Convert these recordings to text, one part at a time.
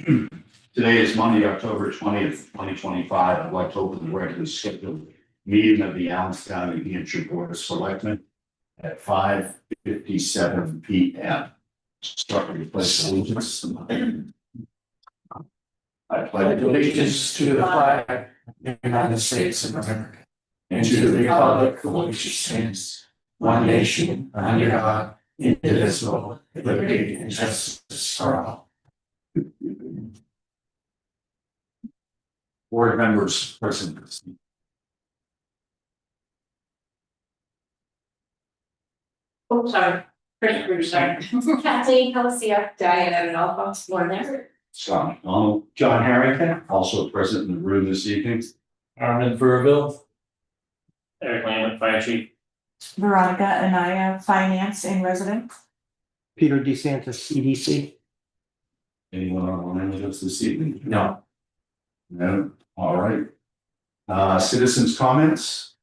Today is Monday, October 20th, 2025. I'd like to open the regularly scheduled meeting of the Allenstown, New Hampshire Board of Selectmen at 5:57 p.m. Start with the pledge of allegiance. I pledge allegiance to the flag of the United States of America and to the republic for which it stands, one nation, under God, indivisible, with liberty and justice for all. Board members present. Oh, sorry. Sorry. Kathleen Coliseum, Diana Alphonse, more there. Scott McDonald, John Harrington, also present in the room this evening. Armin Burville. Eric Lambert, Fire Chief. Veronica Anaya, Finance and Resident. Peter DeSantis, EDC. Anyone online with us this evening? No. No, all right. Citizens' comments?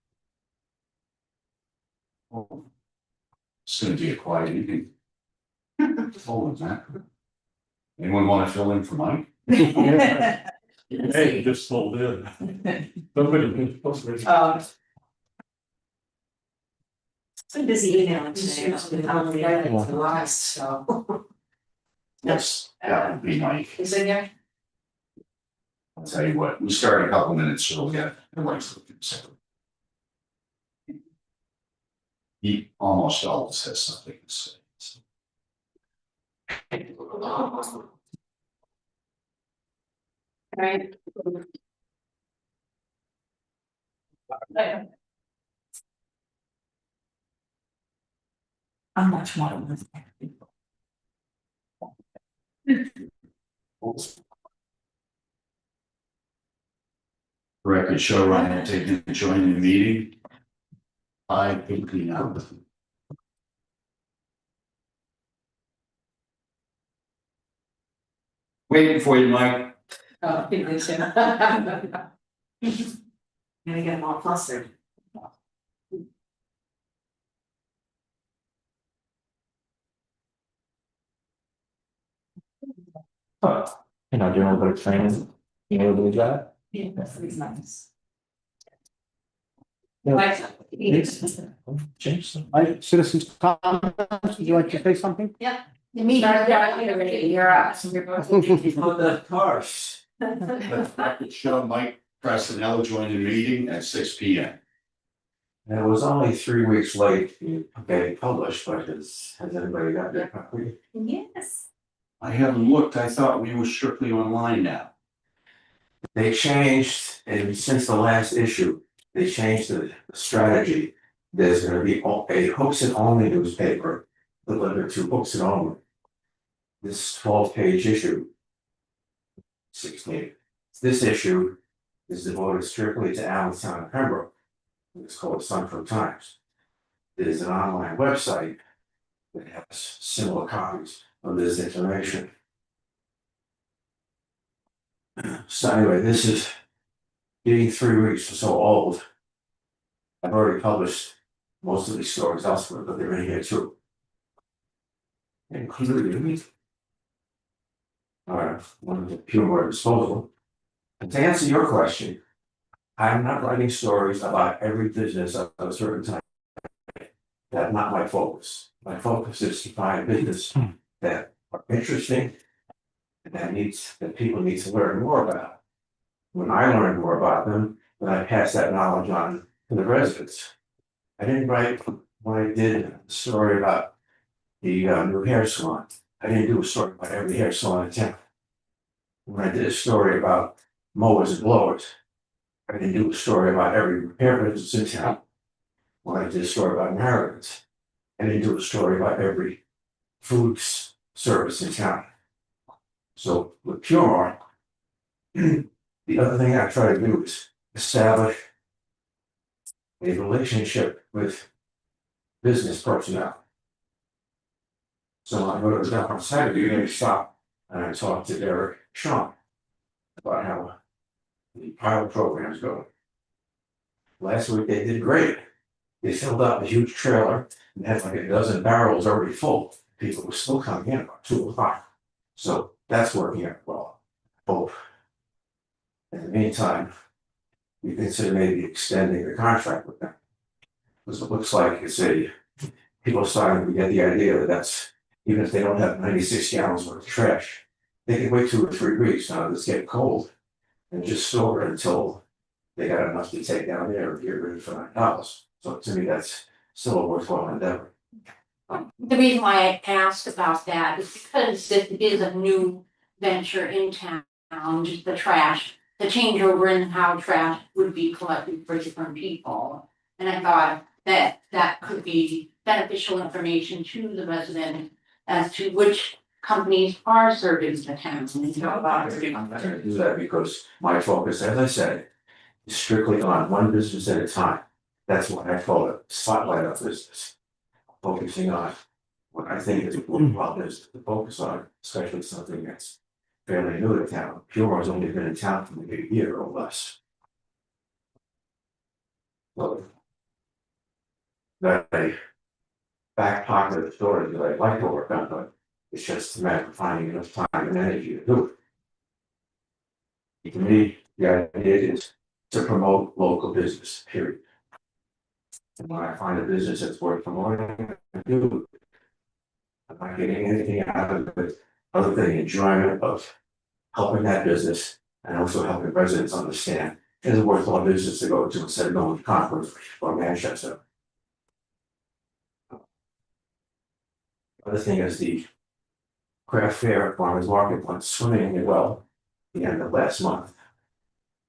It's gonna be a quiet evening. Hold on, Matt. Anyone want to fill in for Mike? Hey, just hold in. Nobody. It's been busy emailing today. The last, so. Yes, that would be Mike. Is it there? I'll tell you what, we started a couple minutes early. He almost always has something to say. Right. I'm much more than this. Record show Ryan taking joining the meeting. 5:59. Waiting for you, Mike. Oh, it is, yeah. Gonna get them all flustered. You know, doing a little bit of training. You able to do that? Yeah, that's nice. Yeah. Like, Change some. Citizens comments, would you like to say something? me, you're up. On the cars. Record show Mike Prestonello joined the meeting at 6 p.m. And it was only 3 weeks late getting published, but has anybody got their copy? Yes. I haven't looked. I thought we were strictly online now. They changed, and since the last issue, they changed the strategy. There's gonna be a Hooksin only newspaper delivered to Hooksin only. This 12-page issue. 16. This issue is devoted strictly to Allenstown and Pembroke. It's called Sunford Times. It is an online website that has similar copies of this information. So anyway, this is being 3 weeks or so old. I've already published most of these stories elsewhere, but they're in here too. Including one of the pure disposal. And to answer your question, I'm not writing stories about every business of a certain type. That's not my focus. My focus is to find business that are interesting and that people need to learn more about. When I learn more about them, then I pass that knowledge on to the residents. I didn't write when I did a story about the new hair salon. I didn't do a story about every hair salon in town. When I did a story about mowers and blowers, I didn't do a story about every repair business in town. When I did a story about Americans, I didn't do a story about every food service in town. So with Pure Art, the other thing I try to do is establish a relationship with business personnel. So when I go to the down on Saturday, I stop and I talk to Derek Sean about how the pilot program is going. Last week they did great. They filled up a huge trailer and had like a dozen barrels already full. People were still coming in about 2 o'clock. So that's working out well. hope. In the meantime, we consider maybe extending the contract with them. Because it looks like people are starting to get the idea that that's, even if they don't have 96 gallons worth of trash, they can wait 2 or 3 weeks now that it's getting cold and just store it until they got enough to take down there and get rid of for $9. So to me, that's still a worthwhile endeavor. The reason why I asked about that is because this is a new venture in town, just the trash, the changeover in how trash would be collected for different people. And I thought that that could be beneficial information to the resident as to which companies are serving the town. And so I'm gonna do that because my focus, as I said, is strictly on one business at a time. That's why I call it spotlight of business. Focusing on what I think is worthwhile business to focus on, especially something that's fairly new to town. Pure's only been in town for maybe a year or less. So that a back pocket of storage that I'd like to work on, but it's just a matter of finding enough time and energy to do it. To me, the idea is to promote local business, period. And when I find a business that's worth promoting, I do. I'm not getting anything out of it other than the enjoyment of helping that business and also helping residents understand it's a worthwhile business to go to instead of going to Concord or Manchester. Other thing is the craft fair at farmers market went swimmingly well the end of last month.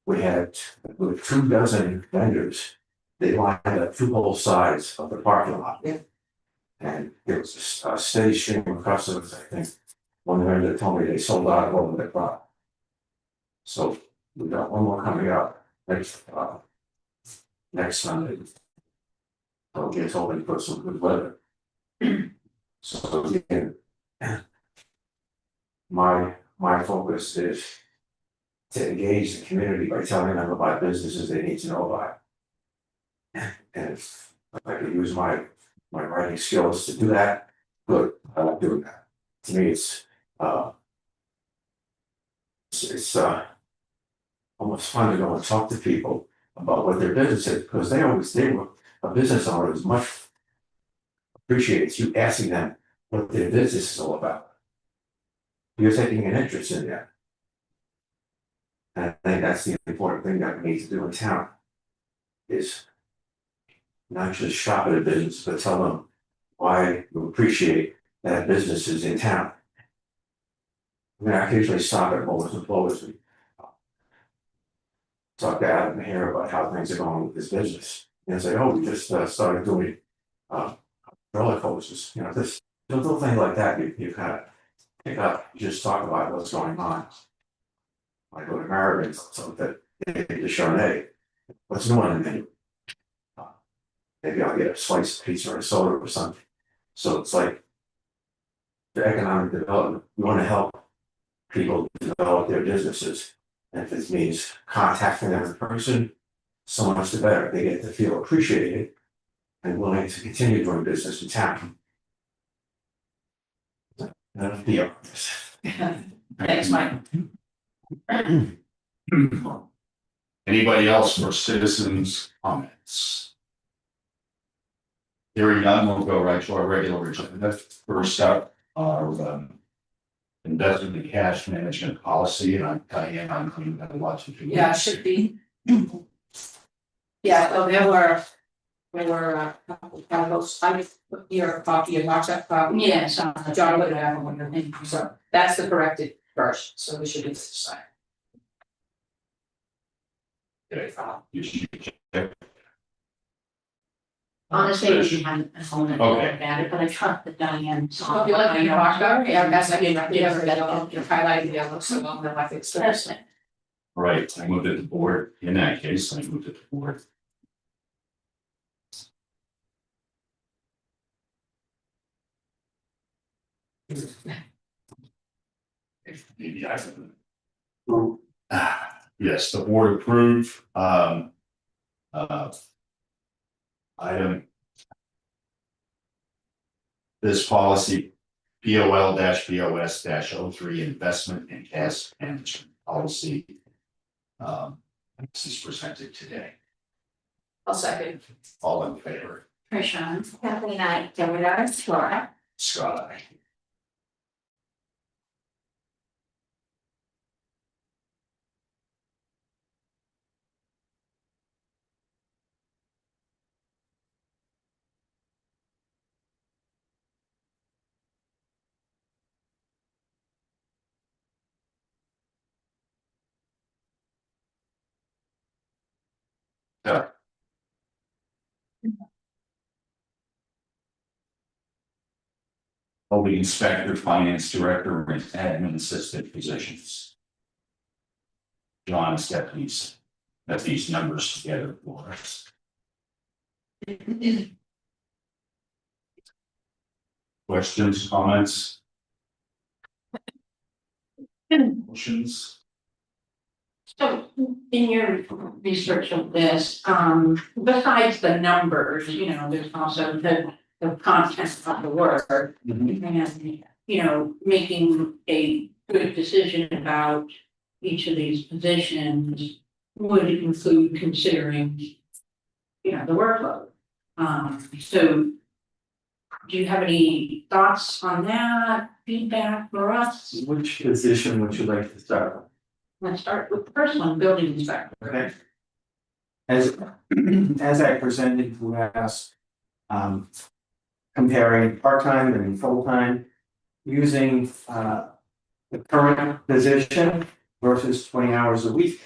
We had with 24 vendors. They lined up 2 whole sides of the parking lot. Yeah. And it was a steady stream of customers. I think one vendor told me they sold out of all their product. So we got one more coming up next Sunday. So we're hoping for some good weather. So again, my focus is to engage the community by telling them about businesses they need to know about. And if I could use my writing skills to do that, good, I like doing that. To me, it's almost fun to go and talk to people about what their business is, because they were a business owner is much appreciates you asking them what their business is all about. You're taking an interest in that. And I think that's the important thing that we need to do in town is not just shop at a business, but tell them why you appreciate that business is in town. I mean, I occasionally stop at Bowlers and Blowers and talk to Adam here about how things are going with his business. And say, oh, we just started doing roller coasters. You know, this little thing like that, you kind of pick up, you just talk about what's going on. I go to Americans, so that the Chardonnay, what's new on the menu? Maybe I'll get a slice of pizza or a soda or something. So it's like the economic development, we want to help people develop their businesses. And if it means contacting them in person, so much the better. They get to feel appreciated and willing to continue doing business in town. That'll be all. Thanks, Mike. Anybody else for citizens' comments? Hearing none, we'll go right to our regular agenda. First up, our investment in cash management policy, and I'm Diane, I'm gonna watch it. Yeah, it should be. Yeah, so there were a couple of those, I put your copy and watch that copy. Yes. John would have one, so that's the corrected version, so we should be signing. You should check. Honestly, we haven't owned it Okay. about it, but I trust that Diane saw. If you want to talk about it, yeah, that's, I mean, you never read all, you highlighted the other, so long, then I think so. That's it. Right, I moved it to board. In that case, I moved it to board. Maybe I can. Yes, the board approved, item. This policy, POL-BOS-03, investment in cash management. policy. This is presented today. I'll second. All in favor? Tricia, Kathleen, I, Deborah, Laura. Scott, aye. Yeah. Building inspector, finance director, and admin assistant positions. John's got these numbers together for us. Questions, comments, motions? So in your research of this, besides the numbers, you know, there's also the content of the work. And, you know, making a good decision about each of these positions would include considering, you know, the workload. So do you have any thoughts on that, feedback for us? Which position would you like to start with? Let's start with the first one, building inspector. Okay. As I presented last, comparing part-time and full-time, using the current position versus 20 hours a week.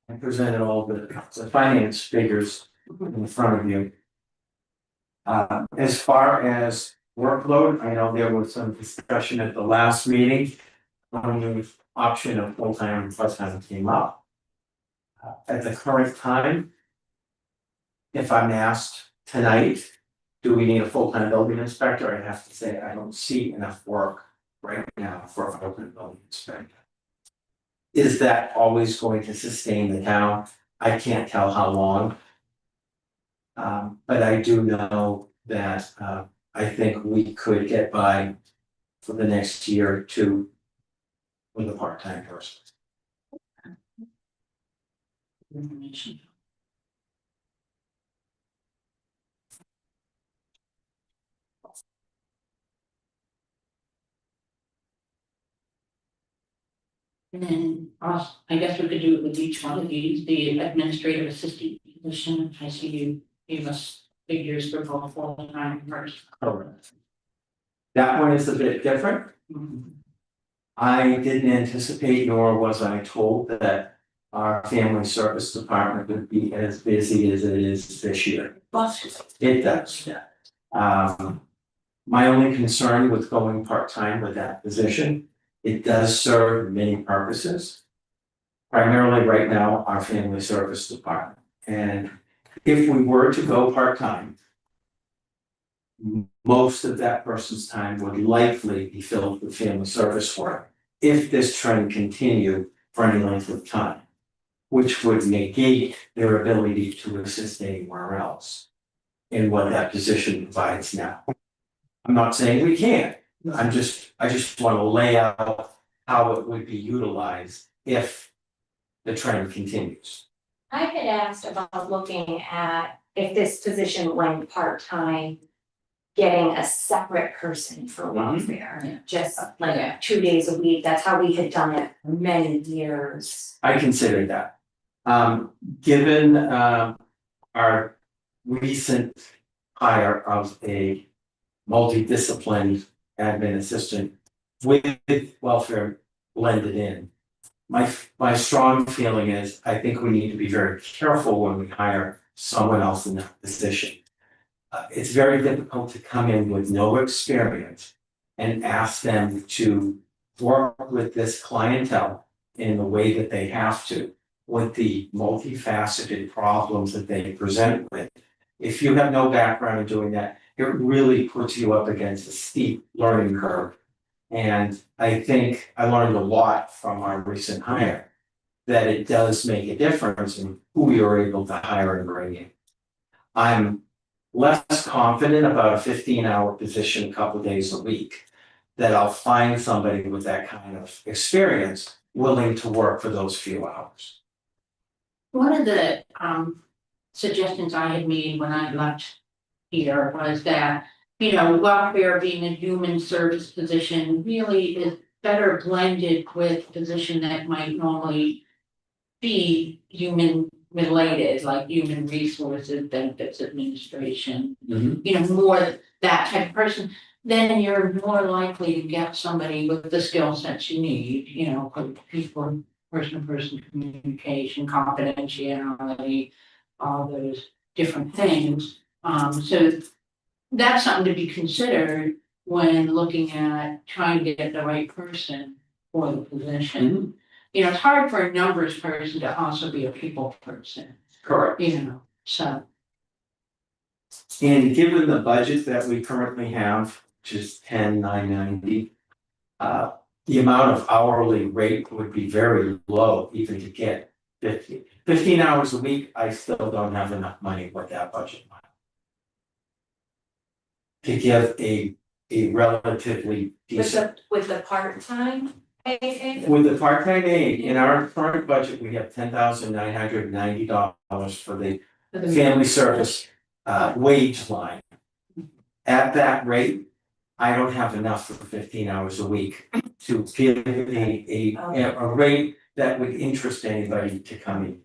I presented all the finance figures in front of you. As far as workload, I know there was some discussion at the last meeting on the option of full-time and part-time came up. At the current time, if I'm asked tonight, do we need a full-time building inspector? I have to say, I don't see enough work right now for a full-time building inspector. Is that always going to sustain the town? I can't tell how long. But I do know that I think we could get by for the next year or two with a part-time person. And then also, I guess we could do it with each one of these, the administrative assistant position, I see you gave us figures for both full-time and part-time. That one is a bit different. I didn't anticipate, nor was I told that our family service department would be as busy as it is this year. It does. My only concern with going part-time with that position, it does serve many purposes. Primarily right now, our family service department. And if we were to go part-time, most of that person's time would likely be filled with family service work if this trend continued for any length of time, which would negate their ability to assist anywhere else in what that position provides now. I'm not saying we can't. I just want to lay out how it would be utilized if the trend continues. I had asked about looking at if this position went part-time, getting a separate person for welfare, just like 2 days a week. That's how we had done it for many years. I consider that. Given our recent hire of a multidisciplined admin assistant with welfare blended in. My strong feeling is I think we need to be very careful when we hire someone else in that position. It's very difficult to come in with no experience and ask them to work with this clientele in the way that they have to, with the multifaceted problems that they present with. If you have no background in doing that, it really puts you up against a steep learning curve. And I think I learned a lot from our recent hire, that it does make a difference in who you're able to hire and bring in. I'm less confident about a 15-hour position a couple of days a week, that I'll find somebody with that kind of experience willing to work for those few hours. One of the suggestions I had made when I left here was that, you know, welfare being a human service position really is better blended with a position that might normally be human related, like human resources, benefits administration, you know, more that type of person. Then you're more likely to get somebody with the skill sets you need, you know, people, person-to-person communication, confidentiality, all those different things. So that's something to be considered when looking at trying to get the right person for the position. You know, it's hard for a numbers person to also be a people person, Correct. you know, so. And given the budget that we currently have, which is 10,990, the amount of hourly rate would be very low even to get 15 hours a week. I still don't have enough money with that budget. To give a relatively decent. With the part-time aide? With the part-time aide, in our current budget, we have $10,990 for the family service wage line. At that rate, I don't have enough for 15 hours a week to give a rate that would interest anybody to come in.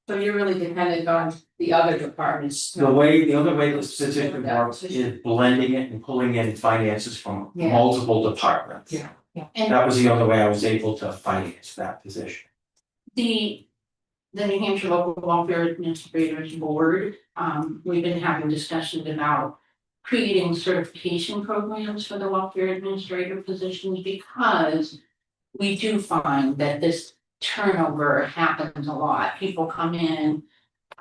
So you're really dependent on the other departments. The other way this position works is blending it and pulling in finances from Yeah. multiple departments. Yeah. And That was the only way I was able to finance that position. the New Hampshire Local Welfare Administrators Board, we've been having discussions about creating certification programs for the welfare administrator positions because we do find that this turnover happens a lot. People come in,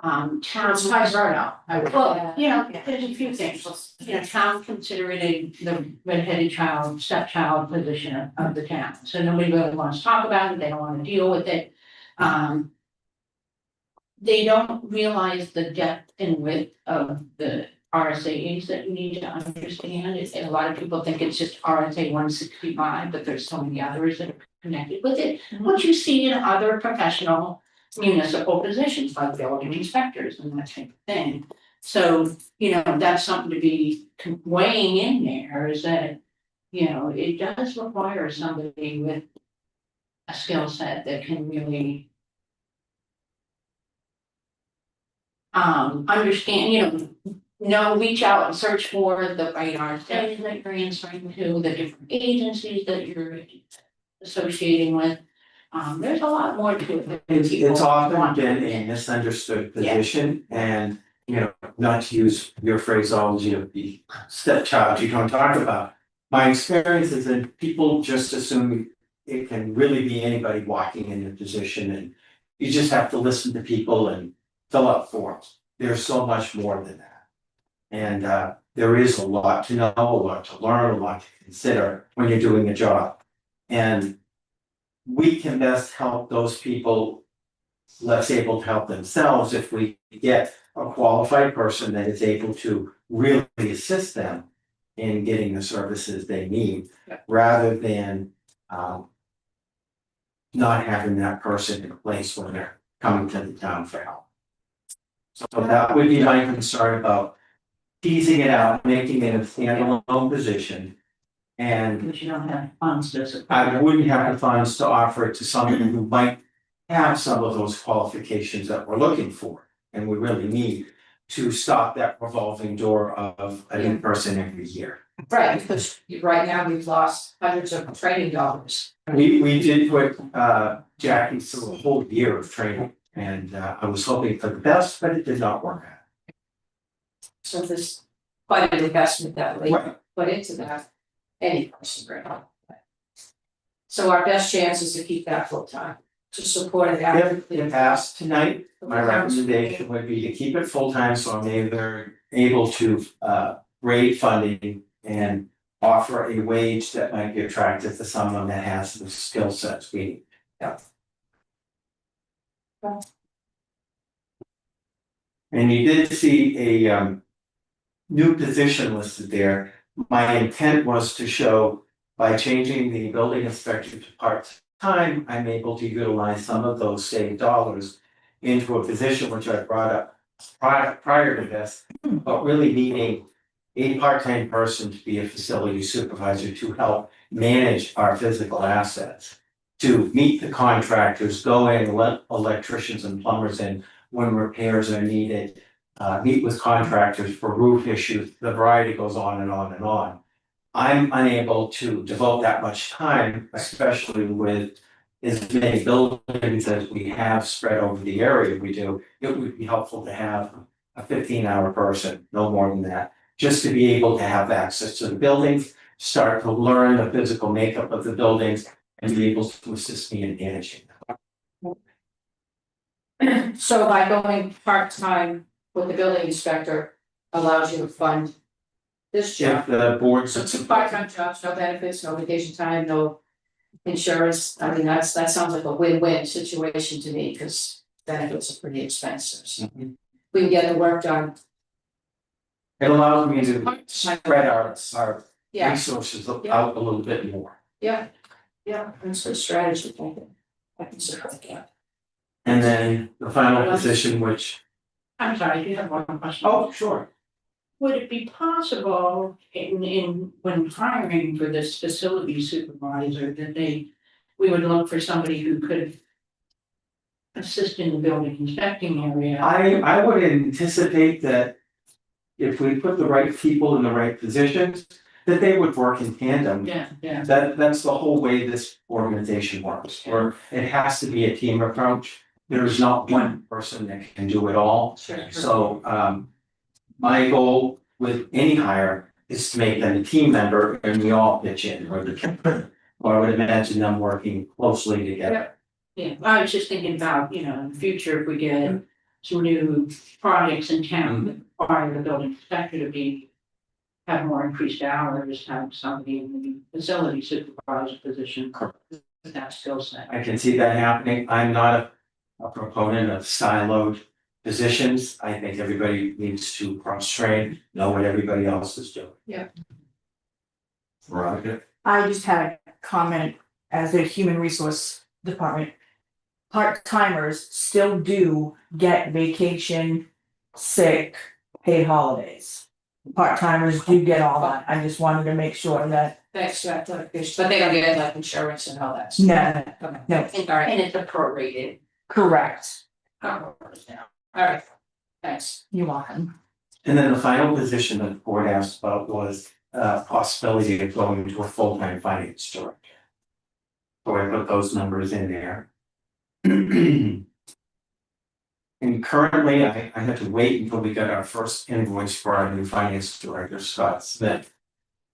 towns. burnout, I would. Well, you know, there's a few things, you know, town consider it the redheaded child, stepchild position of the town, so nobody really wants to talk about it, they don't wanna deal with it. They don't realize the depth and width of the RSAs that you need to understand, and a lot of people think it's just RSA 165, but there's so many others that are connected with it. What you see in other professional municipal positions like building inspectors and that type of thing. So, you know, that's something to be weighing in there is that, you know, it does require somebody with a skill set that can really understand, you know, reach out and search for the right RSAs that you're answering to, the different agencies that you're associating with. There's a lot more to it. than It's people often want to been a admit. misunderstood position and, you know, not to use your phraseology of the stepchild you don't talk about. My experience is that people just assume it can really be anybody walking in the position and you just have to listen to people and fill out forms. There's so much more than that. And there is a lot to know, a lot to learn, a lot to consider when you're doing a job. And we can best help those people less able to help themselves if we get a qualified person that is able to really assist them in getting the services they need, rather than not having that person in place when they're coming to the town for help. So that would be my concern about teasing it out, making it a standalone position. And Because you don't have funds to support. I wouldn't have the funds to offer it to someone who might have some of those qualifications that we're looking for. And we really need to stop that revolving door of a new person every year. Right, because right now we've lost hundreds of training dollars. We did put Jackie through a whole year of training and I was hoping for the best, but it did not work out. So there's quite an investment that we Right. put into that, any person right now. So our best chance is to keep that full time, to support it If adequately. it passed tonight, my recommendation would be to keep it full-time, so I'm either able to raise funding and offer a wage that might be attractive to someone that has the skill sets we need. And you did see a new position listed there. My intent was to show by changing the building inspector to time, I'm able to utilize some of those saved dollars into a position which I brought up prior to this, but really needing a part-time person to be a facility supervisor to help manage our physical assets. To meet the contractors, go in, let electricians and plumbers in when repairs are needed. Meet with contractors for roof issues, the variety goes on and on and on. I'm unable to devote that much time, especially with as many buildings as we have spread over the area we do. It would be helpful to have a 15-hour person, no more than that, just to be able to have access to the buildings, start to learn the physical makeup of the buildings, and be able to assist me in managing them. So by going part-time with the building inspector allows you to fund this job. If the boards. So two part-time jobs, no benefits, no vacation time, no insurance. I mean, that sounds like a win-win situation to me, because benefits are pretty expensive. So we can get the work done. It allows me to spread our Yeah, resources out a little bit more. yeah, that's a strategy, I think. I can support that. And then the final position, which, I'm sorry, do you have one question? oh, sure. Would it be possible when hiring for this facility supervisor that we would look for somebody who could assist in the building inspecting area? I would anticipate that if we put the right people in the right positions, that they would work in tandem. Yeah. That's the whole way this organization works, where it has to be a team approach. There's not one person that can do it all. Sure. So, my goal with any hire is to make them a team member and we all pitch in, or I would imagine them working closely together. Yeah, I was just thinking about, in the future, if we get some new projects in town that require the building inspector to have more increased hours, have somebody in the facility supervisor position. With that skill set. I can see that happening. I'm not a proponent of siloed positions. I think everybody needs to cross-train, know what everybody else is doing. Yeah. Veronica? I just had a comment as a human resource department. Part-timers still do get vacation, sick, paid holidays. Part-timers do get all that. I just wanted to make sure that, Thanks, but they don't get like insurance and all that. no, Okay. no, All right, And it's a prorated. correct. all right, thanks. You're welcome. And then the final position that the board asked about was possibility of going to a full-time finance director. So I put those numbers in there. And currently, I had to wait until we got our first invoice for our new finance director, Scott Smith.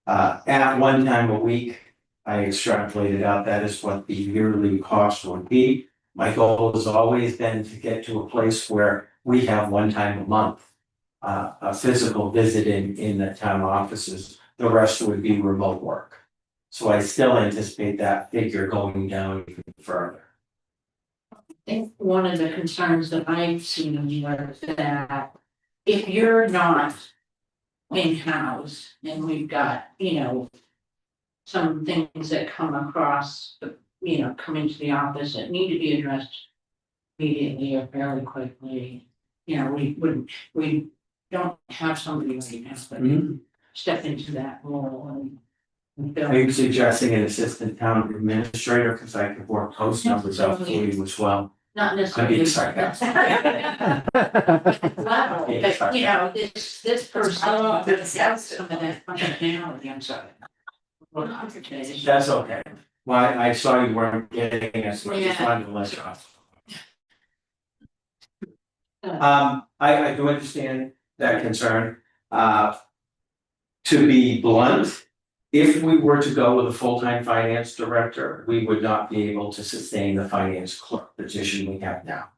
At one time a week, I extrapolated out that is what the yearly cost would be. My goal has always been to get to a place where we have one time a month. A physical visit in the town offices, the rest would be remote work. So I still anticipate that figure going down even further. I think one of the concerns that I've seen in here is that if you're not in-house and we've got, some things that come across, come into the office that need to be addressed immediately or fairly quickly, we don't have somebody right now that step into that role and Are you suggesting an assistant town administrator, because I could work those numbers out for you as well? not I'd be necessarily. excited. Wow, but this person has some of that functionality, I'm sorry. That's okay. Well, I saw you weren't getting it, so I just wanted to let you off. I do understand that concern. To be blunt, if we were to go with a full-time finance director, we would not be able to sustain the finance clerk position we have now.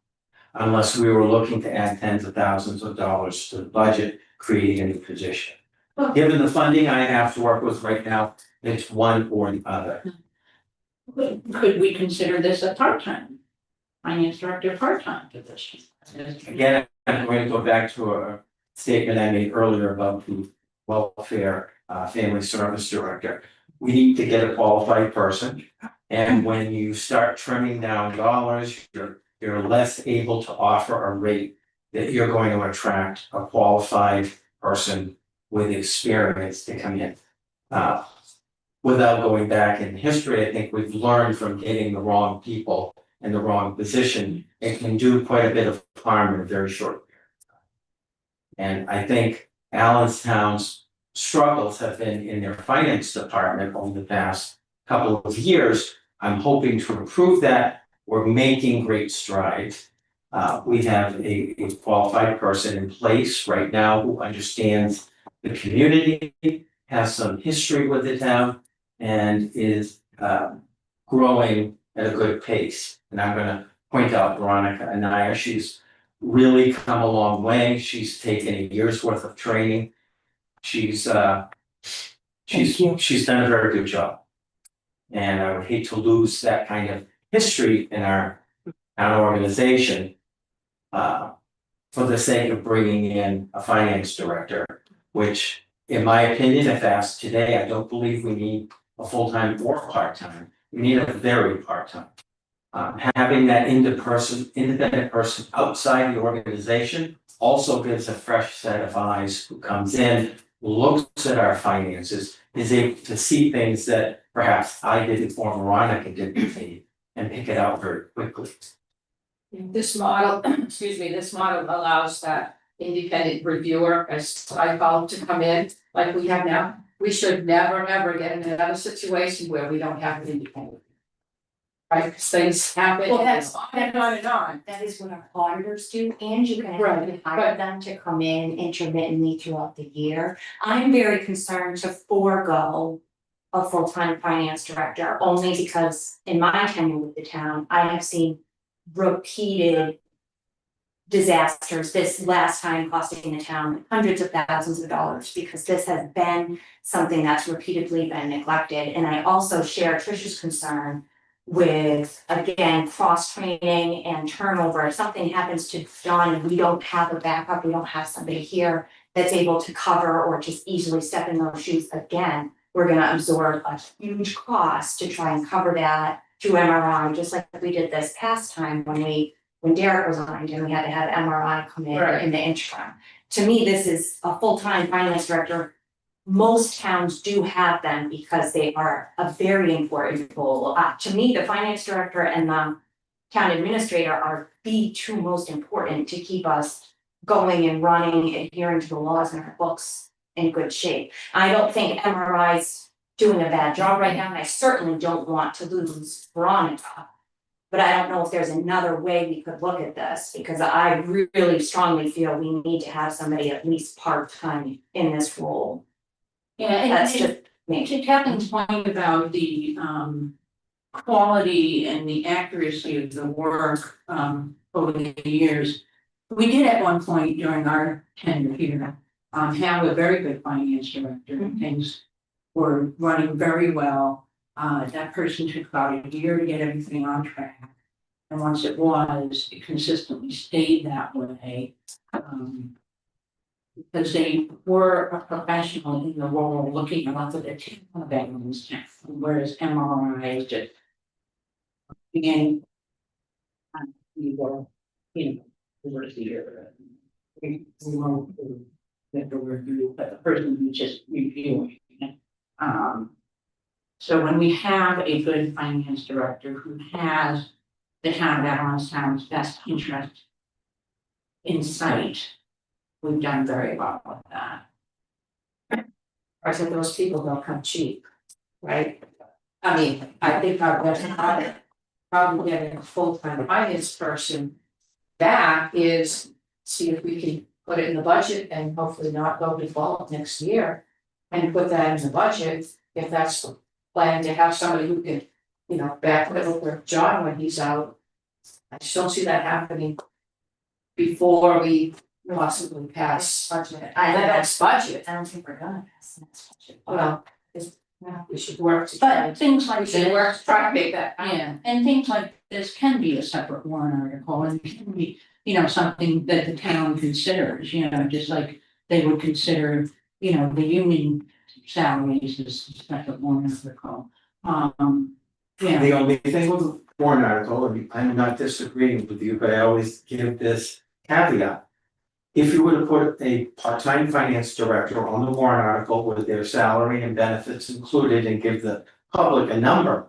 Unless we were looking to add tens of thousands of dollars to the budget, creating a new position. Given the funding I have to work with right now, it's one or the other. Could we consider this a part-time finance director, part-time position? Again, I'm going to go back to a statement I made earlier about the welfare family service director. We need to get a qualified person. And when you start trimming down dollars, you're less able to offer a rate that you're going to attract a qualified person with experience to come in. Without going back in history, I think we've learned from getting the wrong people in the wrong position. It can do quite a bit of harm in a very short period of time. And I think Allenstown's struggles have been in their finance department over the past couple of years. I'm hoping to improve that. We're making great strides. We have a qualified person in place right now who understands the community, has some history with the town, and is growing at a good pace. And I'm gonna point out Veronica Anaya, she's really come a long way. She's taken a year's worth of training. She's done a very good job. And I would hate to lose that kind of history in our organization for the sake of bringing in a finance director, which in my opinion, if asked today, I don't believe we need a full-time or part-time. We need a very part-time. Having that independent person outside the organization also gives a fresh set of eyes who comes in, looks at our finances, is able to see things that perhaps I didn't or Veronica didn't see, and pick it out very quickly. This model, excuse me, this model allows that independent reviewer, as I call it, to come in like we have now. We should never, ever get in another situation where we don't have an independent. Right, because things happen. Well, that's on and on and on. That is what our auditors do, and you can Right, actually hire them to come in intermittently throughout the year. I'm very concerned to forego a full-time finance director, only because in my tenure with the town, I have seen repeated disasters, this last time costing the town hundreds of thousands of dollars, because this has been something that's repeatedly been neglected. And I also share Trish's concern with, again, cross-training and turnover. If something happens to Dawn and we don't have a backup, we don't have somebody here that's able to cover or just easily step in those shoes again, we're gonna absorb a huge cost to try and cover that through MRI, just like we did this past time when Derek resigned and we had to have MRI come in the interim. To me, this is a full-time finance director. Most towns do have them because they are a very important role. To me, the finance director and the town administrator are the two most important to keep us going and running, adhering to the laws in our books in good shape. I don't think MRI's doing a bad job right now, and I certainly don't want to lose Veronica. But I don't know if there's another way we could look at this, because I really strongly feel we need to have somebody at least part-time in this role. Yeah, That's and just me. to Kevin's point about the quality and the accuracy of the work over the years. We did at one point during our tenure here have a very good finance director, and things were running very well. That person took about a year to get everything on track. And once it was, it consistently stayed that way. Because they were a professional in the role looking at the team of animals, whereas MRI is just beginning. We were, towards the year. We won't do the review, but the person who's just reviewing. So when we have a good finance director who has the town of Allenstown's best interest in sight, we've done very well with that. I think those people don't come cheap, right? I mean, I think our best probably getting a full-time finance person back is see if we can put it in the budget and hopefully not go default next year. And put that in the budget, if that's the plan, to have somebody who can, back it over John when he's out. I just don't see that happening before we possibly pass Budget. the next budget. I don't think we're gonna pass the next budget. Well, we should work to try. But things like We this. should work to try to make that happen. Yeah, and things like this can be a separate warrant article and can be, something that the town considers, just like they would consider, the union salaries as a separate warrant article. Yeah, The only thing with the warrant article, and I'm not disagreeing with you, but I always give this caveat. If you were to put a part-time finance director on the warrant article with their salary and benefits included and give the public a number.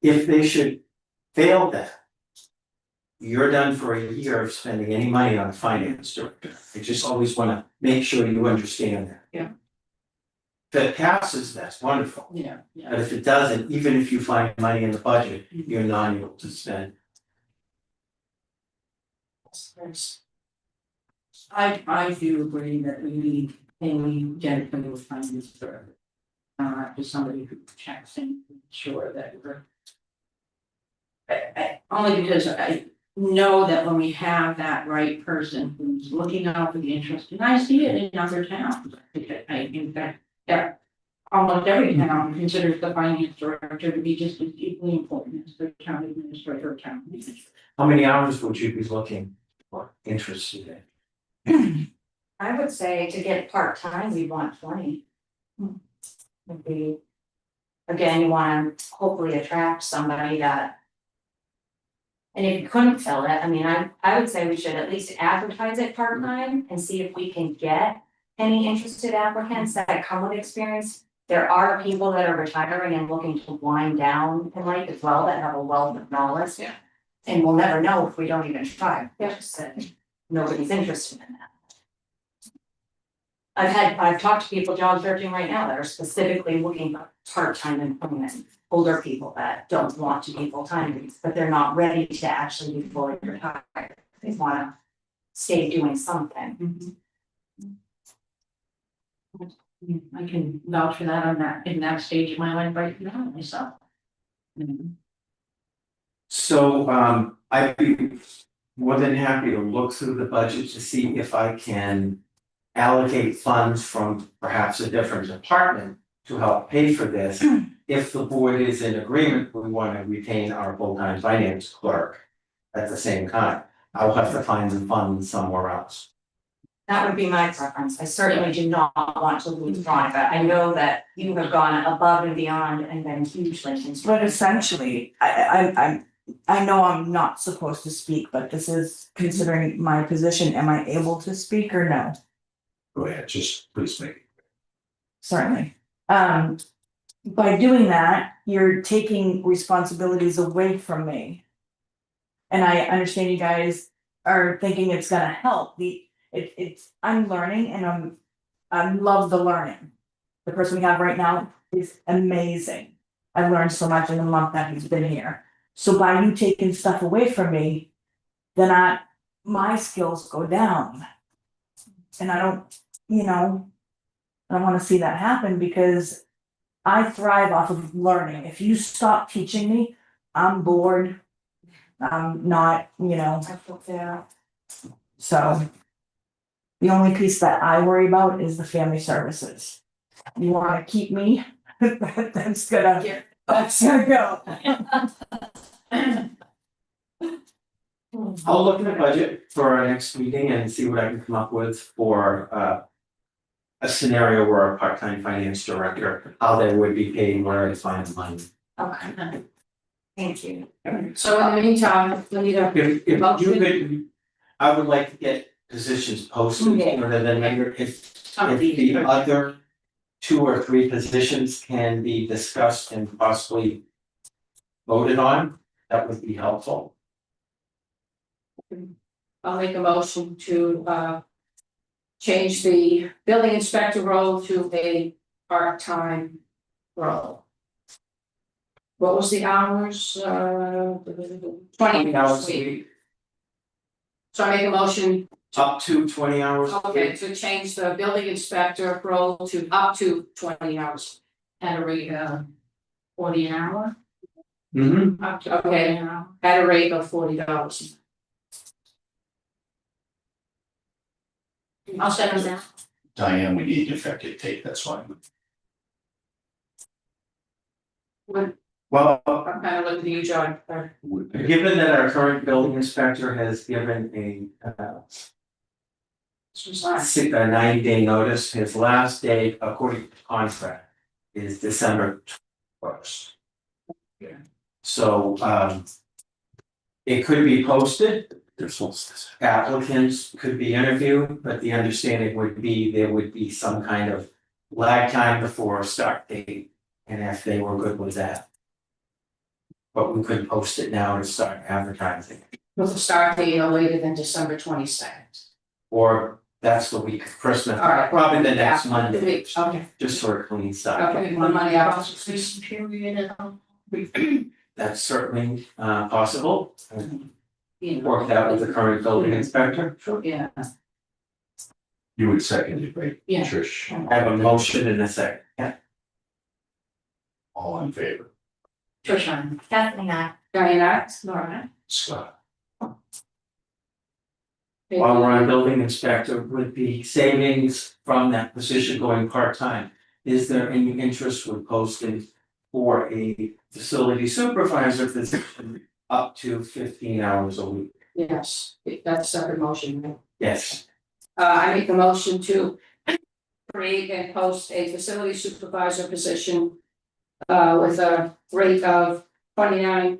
If they should fail that. You're done for a year of spending any money on a finance director. I just always wanna make sure you understand that. Yeah. If it passes, that's wonderful. yeah, yeah. But if it doesn't, even if you find money in the budget, you're not able to spend. I do agree that we need a dedicated finance director. Just somebody who checks in, ensure that we're. Only because I know that when we have that right person who's looking out for the interest, and I see it in other towns. I think that, yeah. Almost every town considers the finance director to be just as equally important as the town administrator or town manager. How many hours would you be looking for, interested in? I would say to get part-time, we want 20. Would be. Again, you wanna hopefully attract somebody that. And if you couldn't fill it, I mean, I would say we should at least advertise it part-time and see if we can get any interested applicants that come with experience. There are people that are retiring and looking to wind down in life as well that have a wealth of knowledge. Yeah. And we'll never know if we don't even try. Yeah. Just that nobody's interested in that. I've talked to people job searching right now that are specifically looking for part-time employment. Older people that don't want to be full-time, but they're not ready to actually be fully retired. They wanna stay doing something. I can vouch for that on that, in that stage of my life right now myself. So I'd be more than happy to look through the budget to see if I can allocate funds from perhaps a different department to help pay for this. If the board is in agreement, we want to retain our full-time finance clerk at the same time. I'll have to find the funds somewhere else. That would be my preference. I certainly do not want to lose Veronica. I know that you have gone above and beyond and been hugely instrumental. But essentially, I know I'm not supposed to speak, but this is considering my position, am I able to speak or no? Go ahead, just please make it. Certainly. By doing that, you're taking responsibilities away from me. And I understand you guys are thinking it's gonna help, I'm learning and I love the learning. The person we have right now is amazing. I learned so much in the month that he's been here. So by you taking stuff away from me, then my skills go down. And I don't, I don't wanna see that happen because I thrive off of learning. If you stop teaching me, I'm bored. I'm not, so. The only piece that I worry about is the family services. You wanna keep me? That's gonna go. I'll look at the budget for our next meeting and see what I can come up with for a scenario where a part-time finance director, how they would be paid, where I find the money. Okay. Thank you. So in the meantime, we need a If you motion. could, I would like to get positions posted Okay. rather than if the other 2 or 3 positions can be discussed and possibly voted on, that would be helpful. I'll make a motion to change the building inspector role to a part-time role. What was the hours? 20 hours a week. So I make a motion, Up to 20 hours. a okay, week. to change the building inspector role to up to 20 hours. At a rate of 40 an hour. Mhm. Up to 40 Okay. an hour. At a rate of $40. I'll second that. Diane, we need an effective date, that's why. Well, I'm kind of looking at you, John. given that our current building inspector has given a 90-day notice, his last day according to contract is December 1st. So, it could be posted, There's solstice. applicants could be interviewed, but the understanding would be there would be some kind of lag time before a start date, and if they were good with that. But we could post it now and start advertising, With the start date no later than December 22nd. or that's the week of Christmas, All right. probably the next Yeah, Monday, Okay, just for a clean start. okay, the money out. Processing period and all. That's certainly possible, You know. work that with the current building inspector. Yeah. You would second it, right? Yeah. Trish, I have a motion in a second, yeah. all in favor, Tricia. Kathleen, I. Diana, Laura. Scott, While we're on building inspector, with the savings from that position going part-time, is there any interest with posting for a facility supervisor position up to 15 hours a week? yes, that's a separate motion, right? Yes, I make a motion to create and post a facility supervisor position. With a rate of 29,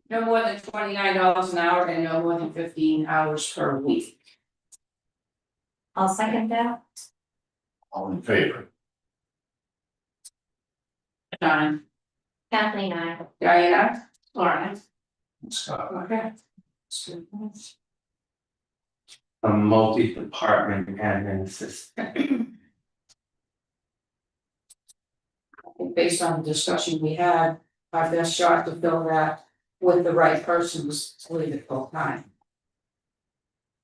no more than $29 an hour and no more than 15 hours per week. I'll second that. all in favor, John. Kathleen, I. Diana, Laura. Scott, okay. a multi-department admin assistant. I think based on the discussion we had, our best shot to fill that with the right person was to leave it full time.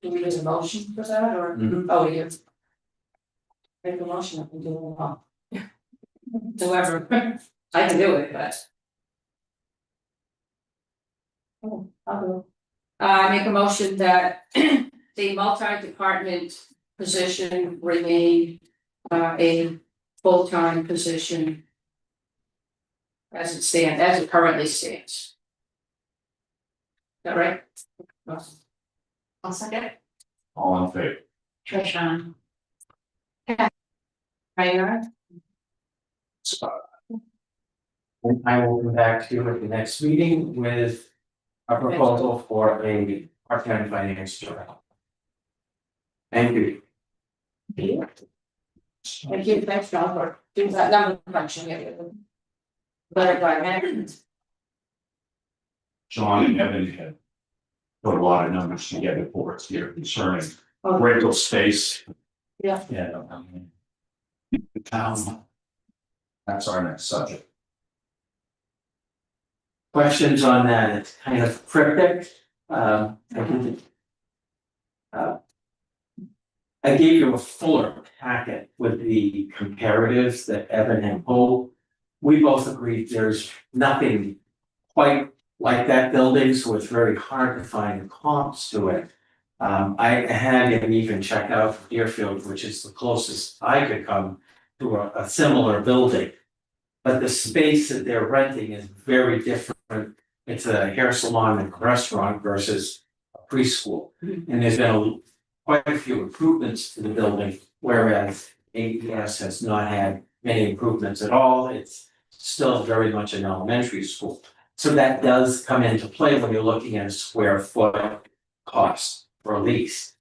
Do we need a motion for that or? Mhm. Oh, you. Make a motion, I can do it all. Whoever, I can do it, but. Oh, I'll do. I make a motion that the multi-department position remain a full-time position. As it currently stands. Is that right? I'll second. all in favor, Tricia. Diana, Scott, And I will come back to you at the next meeting with a proposal for a part-time finance director. Thank you. thank you, thanks, John, for doing that number crunching. But by John and Evan had put a lot of numbers together for us here concerning Oh. rental space. Yeah. Yeah. The town. That's our next subject. Questions on that, it's kind of cryptic, I didn't. I gave you a fuller packet with the comparatives that Evan had pulled. We both agreed there's nothing quite like that building, so it's very hard to find comps to it. I had him even check out Deerfield, which is the closest I could come to a similar building. But the space that they're renting is very different. It's a hair salon and restaurant versus a preschool. And there's been quite a few improvements to the building, whereas AES has not had many improvements at all. It's still very much an elementary school. So that does come into play when you're looking at a square foot cost for a lease.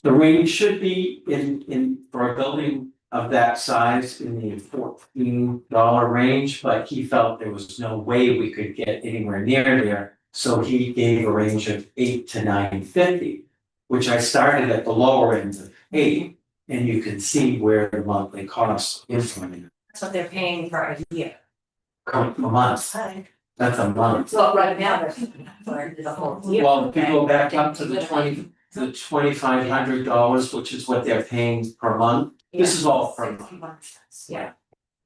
The range should be in for a building of that size in the $14 range, but he felt there was no way we could get anywhere near there. So he gave a range of $8 to $9.50, which I started at the lower end of $8, and you can see where the monthly cost is coming That's what they're paying for a year. a month. That's a month. Well, right now, they're for the whole year. Well, if you go back up to the $2,500, which is what they're paying per month, this is all per month. 61 cents, yeah.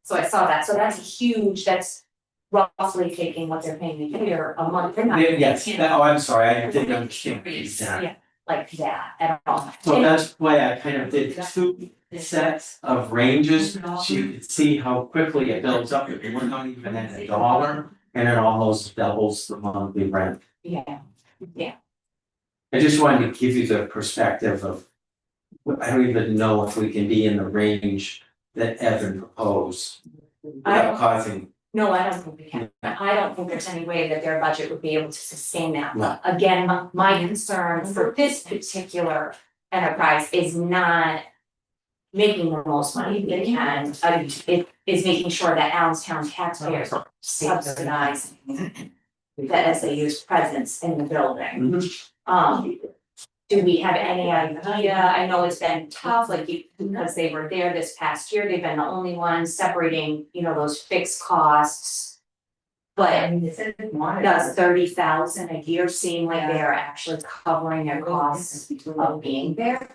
So I saw that, so that's a huge, that's roughly taking what they're paying a year, a month, they're not. Yes, oh, I'm sorry, I didn't understand that. Yeah, like that at all. So that's why I kind of did two sets of ranges, so you could see how quickly it builds up. If we're not even at $1, and it almost doubles the monthly rent. Yeah, I just wanted to give you the perspective of, I don't even know if we can be in the range that Evan proposed. without causing, No, I don't think we can. I don't think there's any way that their budget would be able to sustain that. No. Again, my concern for this particular enterprise is not making the most money they can. It is making sure that Allenstown taxpayers are subsidizing the SAU's presence in the building. Do we have any idea? I know it's been tough, like because they were there this past year, they've been the only ones separating, those fixed costs. But does 30,000 a year seem like they're actually covering their costs of being there?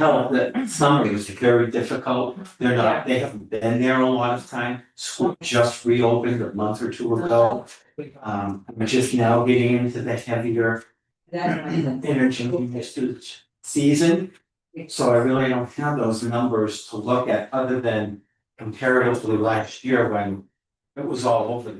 tell that summer was very difficult. They haven't been there a lot of time. School just reopened a month or two ago. We're just now getting into the heavier interchange student season. So I really don't have those numbers to look at other than comparatively last year when it was all over.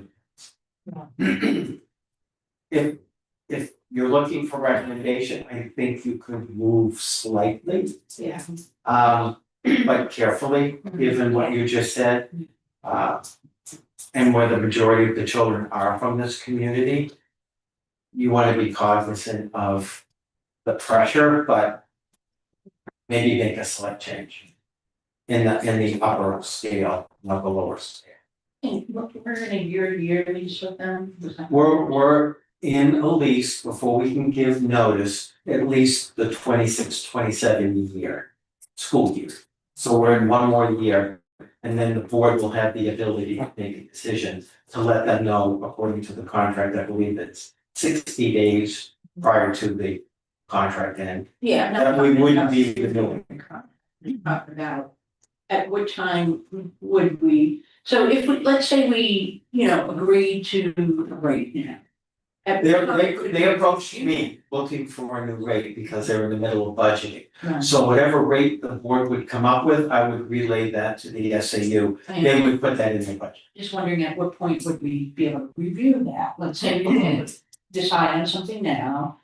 If you're looking for recommendation, I think you could move slightly. Yeah. But carefully, given what you just said. And where the majority of the children are from this community. You wanna be cognizant of the pressure, but maybe make a slight change. In the upper scale, not the lower scale. We're in a year lease with them. We're in a lease before we can give notice, at least the 26-27 year, school year. So we're in one more year, and then the board will have the ability to make a decision to let them know, according to the contract, I believe it's 60 days prior to the contract end. Yeah. That we wouldn't be renewing. Talk about at what time would we, so if we, let's say we, agree to the rate now. They approached me looking for a new rate because they were in the middle of budgeting. Right. So whatever rate the board would come up with, I would relay that to the SAU. They would put that in the budget. Just wondering at what point would we be able to review that? Let's say we did decide on something now.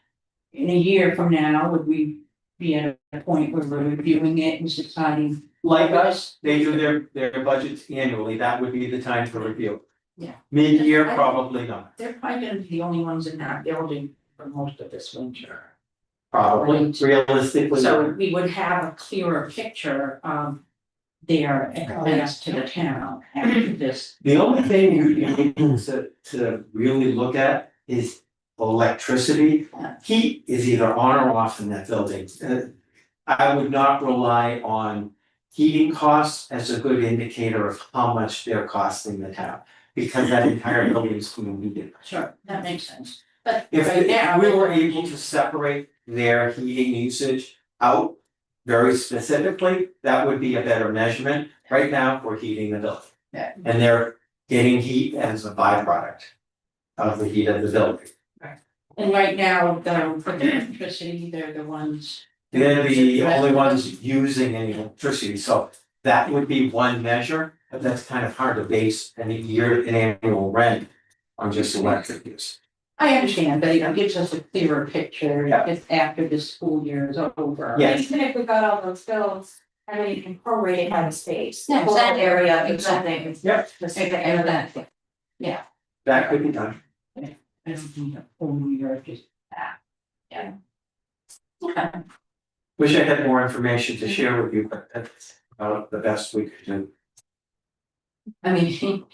In a year from now, would we be at a point where we're reviewing it and deciding? Like us, they do their budgets annually, that would be the time to review. Yeah. Mid-year, probably not, They're probably gonna be the only ones in that building for most of this winter. probably realistically. So we would have a clearer picture of their expense to the town after this. The only thing you need to really look at is electricity. Heat is either on or off in that building. I would not rely on heating costs as a good indicator of how much they're costing the town. Because that entire building is being heated. Sure, that makes sense. But If right now. we were able to separate their heating usage out very specifically, that would be a better measurement. Right now, we're heating the building. Yeah. And they're getting heat as a byproduct of the heat of the building. And right now, for the electricity, they're the ones. They're the only ones using any electricity, so that would be one measure, but that's kind of hard to base an annual rent on just electric use. I understand, but it gives us a clearer picture Yeah. if after the school year is over. Yeah. Even if we got all those bills, I mean, you can prorate it by the space. Yeah, Pool exactly. area or Exactly. something. Yep. Just make it end of that. That could be done. I don't think the whole year just that. Yeah. Okay. Wish I had more information to share with you, but that's about the best we could do. I mean,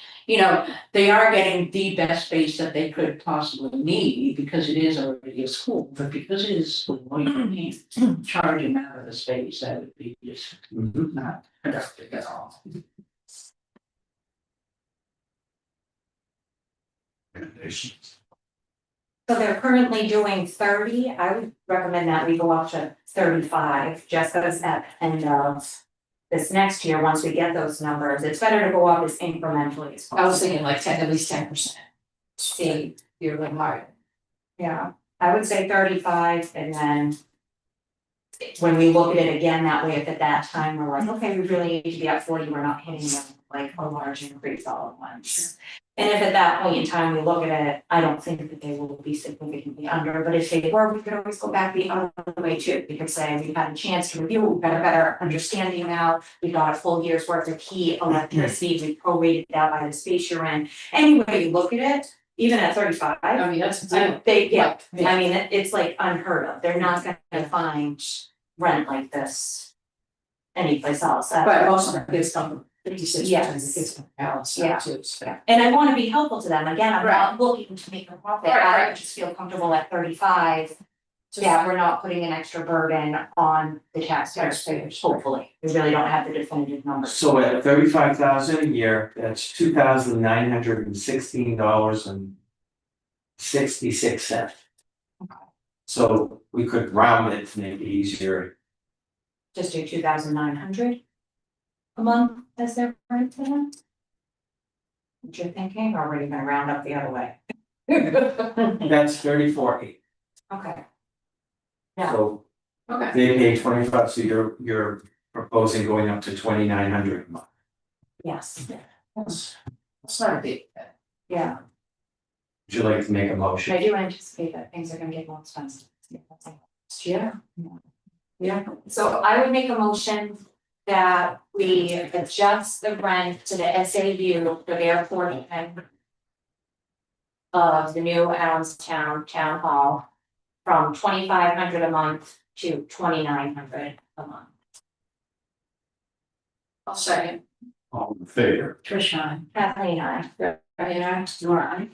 they are getting the best space that they could possibly need because it is already a school, but because it is school, you can't charge them out of the space, that would be just not productive at all. Recommendations. So they're currently doing 30. I would recommend that we go up to 35, just as at end of this next year, once we get those numbers, it's better to go up as incrementally as possible. I was thinking like at least 10%. See, You're like, hard. yeah, I would say 35 and then. When we look at it again that way, if at that time we're like, okay, we really need to be at 40, we're not hitting like a large increase all at once. And if at that point in time we look at it, I don't think that they will be significantly under, but if they were, we could always go back the other way too. We could say we've had a chance to review, we've got a better understanding now, we got a full year's worth of heat, electricity, we prorated that by the space you're in. Any way you look at it, even at 35, I mean, that's. they, yeah, Yeah. I mean, it's like unheard of, they're not gonna find rent like this anyplace else. But most of our kids come from 56% of the Yes. kids from Dallas Yeah. now too, so. And I wanna be helpful to them, again, I'm not Right. looking to make a profit, Right, I right. just feel comfortable at 35. Yeah, we're not putting an extra burden on the taxpayers, hopefully, we really don't have the definitive numbers. So at $35,000 a year, that's $2,916.66. So we could round it to make it easier. Just do 2,900 a month as their rent to them? What you're thinking, or are you gonna round up the other way? That's 34,800. Okay. Yeah. So Okay, they pay 25, so you're proposing going up to 2,900 a month. Yes, that's not a big. yeah, Would you like to make a motion? I do anticipate that things are gonna get more expensive. Yeah. Yeah. So I would make a motion that we adjust the rent to the SAU for their portion of the new Allenstown Town Hall from 2,500 a month to 2,900 a month. I'll second. All in favor? Trisha, Kathleen, I. Yeah. Nora,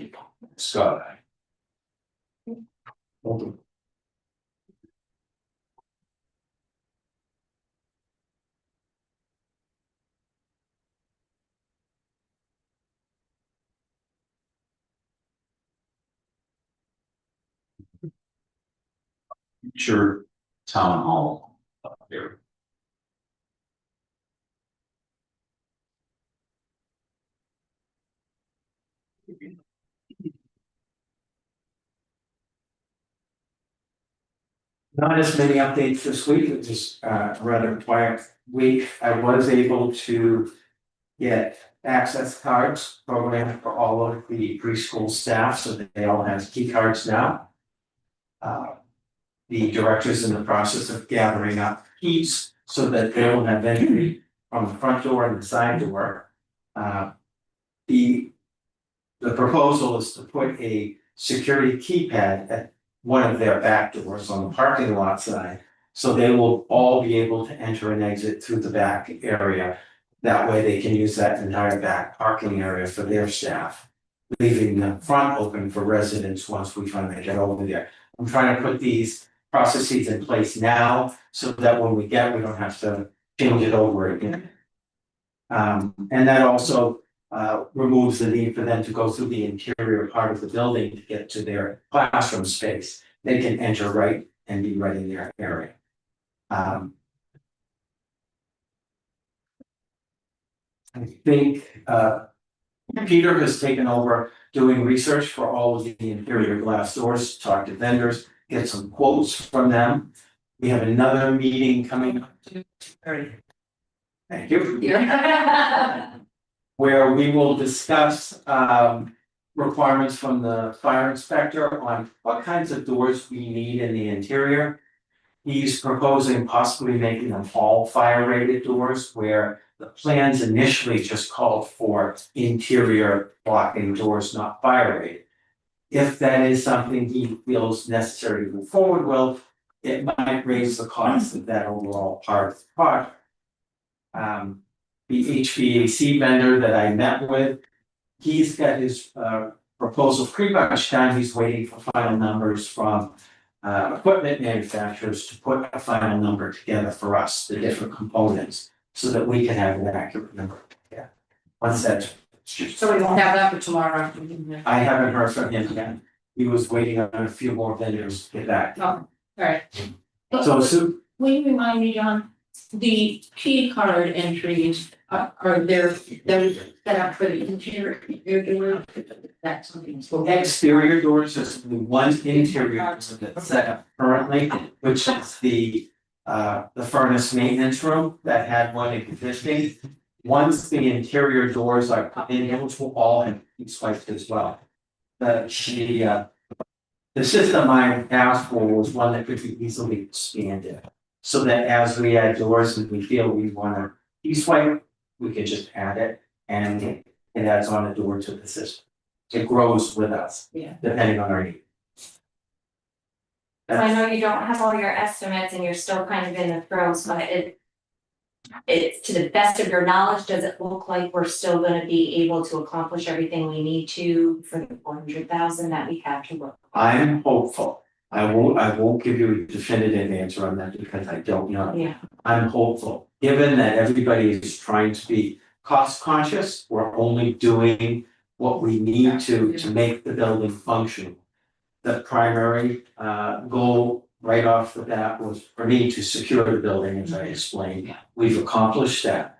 Scott, aye. Future town hall up there. Not as many updates this week, it was a rather quiet week. I was able to get access cards programmed for all of the preschool staff, so that they all have key cards now. The director's in the process of gathering up keys so that they will have entry from the front door and the side door. The proposal is to put a security keypad at one of their back doors on the parking lot side. So they will all be able to enter and exit through the back area. That way they can use that entire back parking area for their staff. Leaving the front open for residents once we finally get over there. I'm trying to put these processes in place now, so that when we don't have to change it over again. And that also removes the need for them to go through the interior part of the building to get to their classroom space. They can enter right and be right in their area. I think Peter has taken over doing research for all of the interior glass doors, talk to vendors, get some quotes from them. We have another meeting coming up. Thank you. Where we will discuss requirements from the fire inspector on what kinds of doors we need in the interior. He's proposing possibly making them all fire rated doors, where the plans initially just called for interior blocking doors, not fire rated. If that is something he feels necessary to move forward with, it might raise the cost of that overall part of the project. The HVAC vendor that I met with, he's got his proposal pretty much done. He's waiting for final numbers from equipment manufacturers to put a final number together for us, the different components, so that we can have an accurate number. Yeah. Once that's. So we won't have that for tomorrow afternoon. I haven't heard from him yet. He was waiting on a few more vendors to get back. Oh, alright. So Sue, will you remind me, John, the key card entries are they're set up for the interior door? That's something. exterior doors, there's only one interior door that's set up currently, which is the furnace maintenance room that had one existing. once the interior doors are put in, those will all have heat swipes as well. The system I asked for was one that could be easily expanded. So that as we add doors and we feel we wanna heat swipe, we can just add it and it adds on a door to the system. It grows with us. Yeah. Depending on our need. So I know you don't have all your estimates and you're still kind of in the throes, but it's to the best of your knowledge, does it look like we're still gonna be able to accomplish everything we need to for the 400,000 that we have to work? I'm hopeful. I won't give you a definitive answer on that because I don't know. Yeah. I'm hopeful, given that everybody is trying to be cost conscious, we're only doing what we need to make the building functional. The primary goal right off the bat was for me to secure the building, as I explained. We've accomplished that.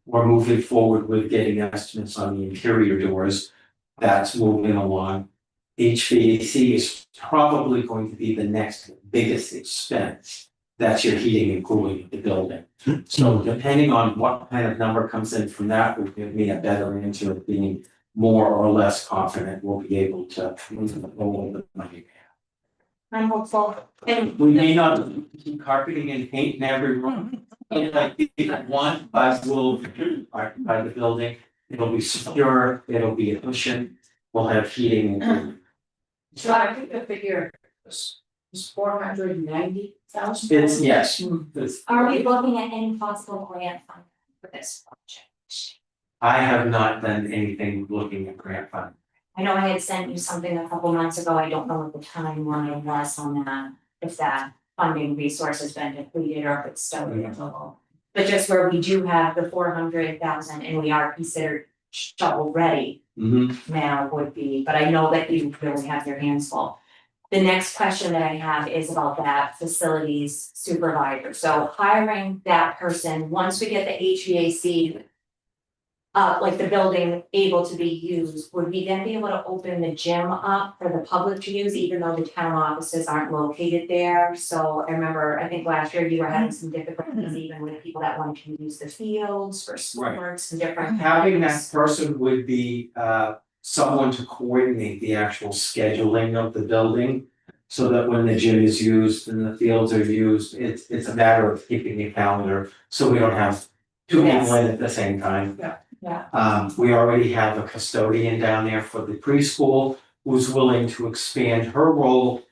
We're moving forward with getting estimates on the interior doors. That's moving along. HVAC is probably going to be the next biggest expense. That's your heating and cooling of the building. So depending on what kind of number comes in from that will give me a better answer of being more or less confident we'll be able to move the money. I'm hopeful, and We may not keep carpeting and paint in every room, like people want, but we'll occupy the building. It'll be secure, it'll be efficient, we'll have heating and cooling. So I think the figure was 490,000. It's, yes, are we looking at any possible grant funding for this project? I have not done anything looking at grant funding. I know I had sent you something a couple months ago, I don't know what the timeline was on that, if that funding resource has been depleted or if it's still available. But just where we do have the 400,000 and we are considered shovel ready now would be, but I know that you really have your hands full. The next question that I have is about that facilities supervisor, so hiring that person, once we get the HVAC. Like the building able to be used, would we then be able to open the gym up for the public to use, even though the town offices aren't located there? So I remember, I think last year you were having some difficulties even with people that wanted to use the fields for sports and different. Having that person would be someone to coordinate the actual scheduling of the building. So that when the gym is used and the fields are used, it's a matter of keeping a calendar, so we don't have two people in at the same time. We already have a custodian down there for the preschool who's willing to expand her role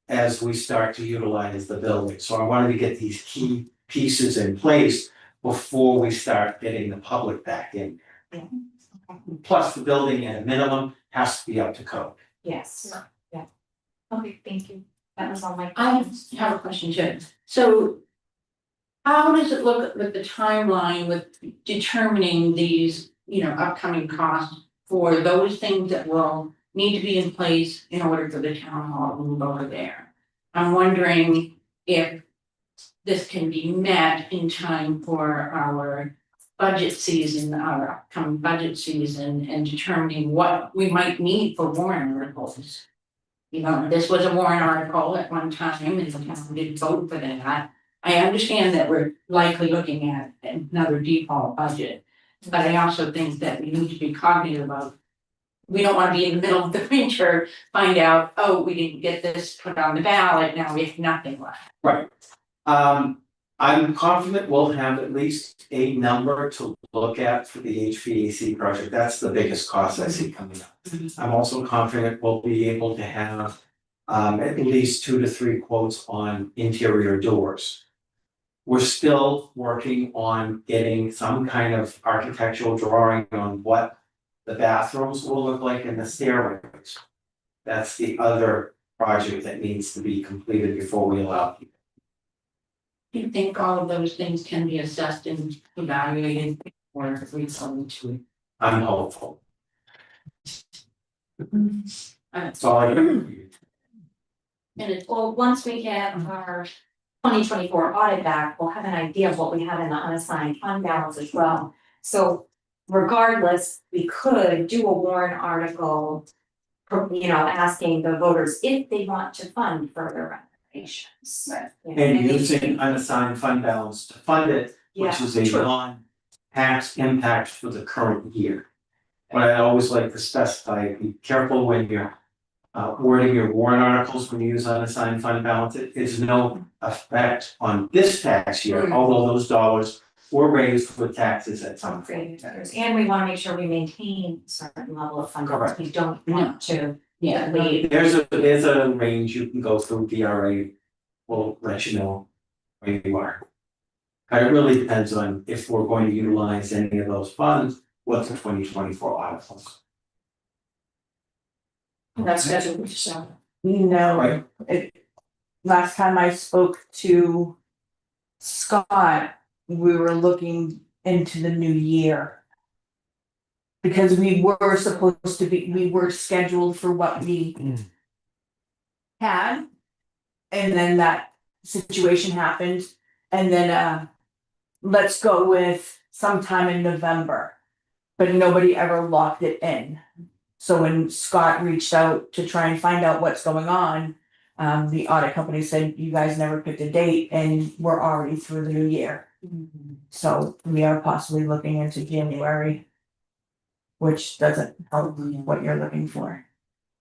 as we start to utilize the building. So I wanted to get these key pieces in place before we start getting the public back in. Plus, the building at a minimum has to be up to code. Yes, yeah. Okay, thank you. That was all my. I have a question too. So how does it look with the timeline with determining these, upcoming costs for those things that will need to be in place in order for the town hall to move over there? I'm wondering if this can be met in time for our budget season, our upcoming budget season, and determining what we might need for warrant articles. This was a warrant article at one time, and the town did vote for that. I understand that we're likely looking at another default budget, but I also think that we need to be cognizant of. We don't want to be in the middle of the winter, find out, oh, we didn't get this put on the ballot, now we have nothing left. Right. I'm confident we'll have at least a number to look at for the HVAC project. That's the biggest cost I see coming up. I'm also confident we'll be able to have at least 2 to 3 quotes on interior doors. We're still working on getting some kind of architectural drawing on what the bathrooms will look like and the stairways. That's the other project that needs to be completed before we allow people. Do you think all of those things can be assessed and evaluated, or if we come to it? I'm hopeful. That's That's all I can. And it's, well, once we get our 2024 audit back, we'll have an idea of what we have in the unassigned fund balance as well. So regardless, we could do a warrant article, asking the voters if they want to fund further renovations. And using unassigned fund balance to fund it, which is a true. tax impact for the current year. But I always like to specify, be careful when you're wording your warrant articles when you use unassigned fund balance. It is no effect on this tax year, although those dollars were raised with taxes at some point. And we wanna make sure we maintain a certain level of funding, Correct. we don't want to Yeah, leave. There's a range you can go through, DRA will let you know where you are. But it really depends on if we're going to utilize any of those funds, what's the 2024 articles. That's scheduled for December. No, Right. Last time I spoke to Scott, we were looking into the new year. Because we were supposed to be, we were scheduled for what we had. And then that situation happened, and then let's go with sometime in November. But nobody ever locked it in. So when Scott reached out to try and find out what's going on, the audit company said, you guys never picked a date and we're already through the new year. So we are possibly looking into January. Which doesn't help what you're looking for.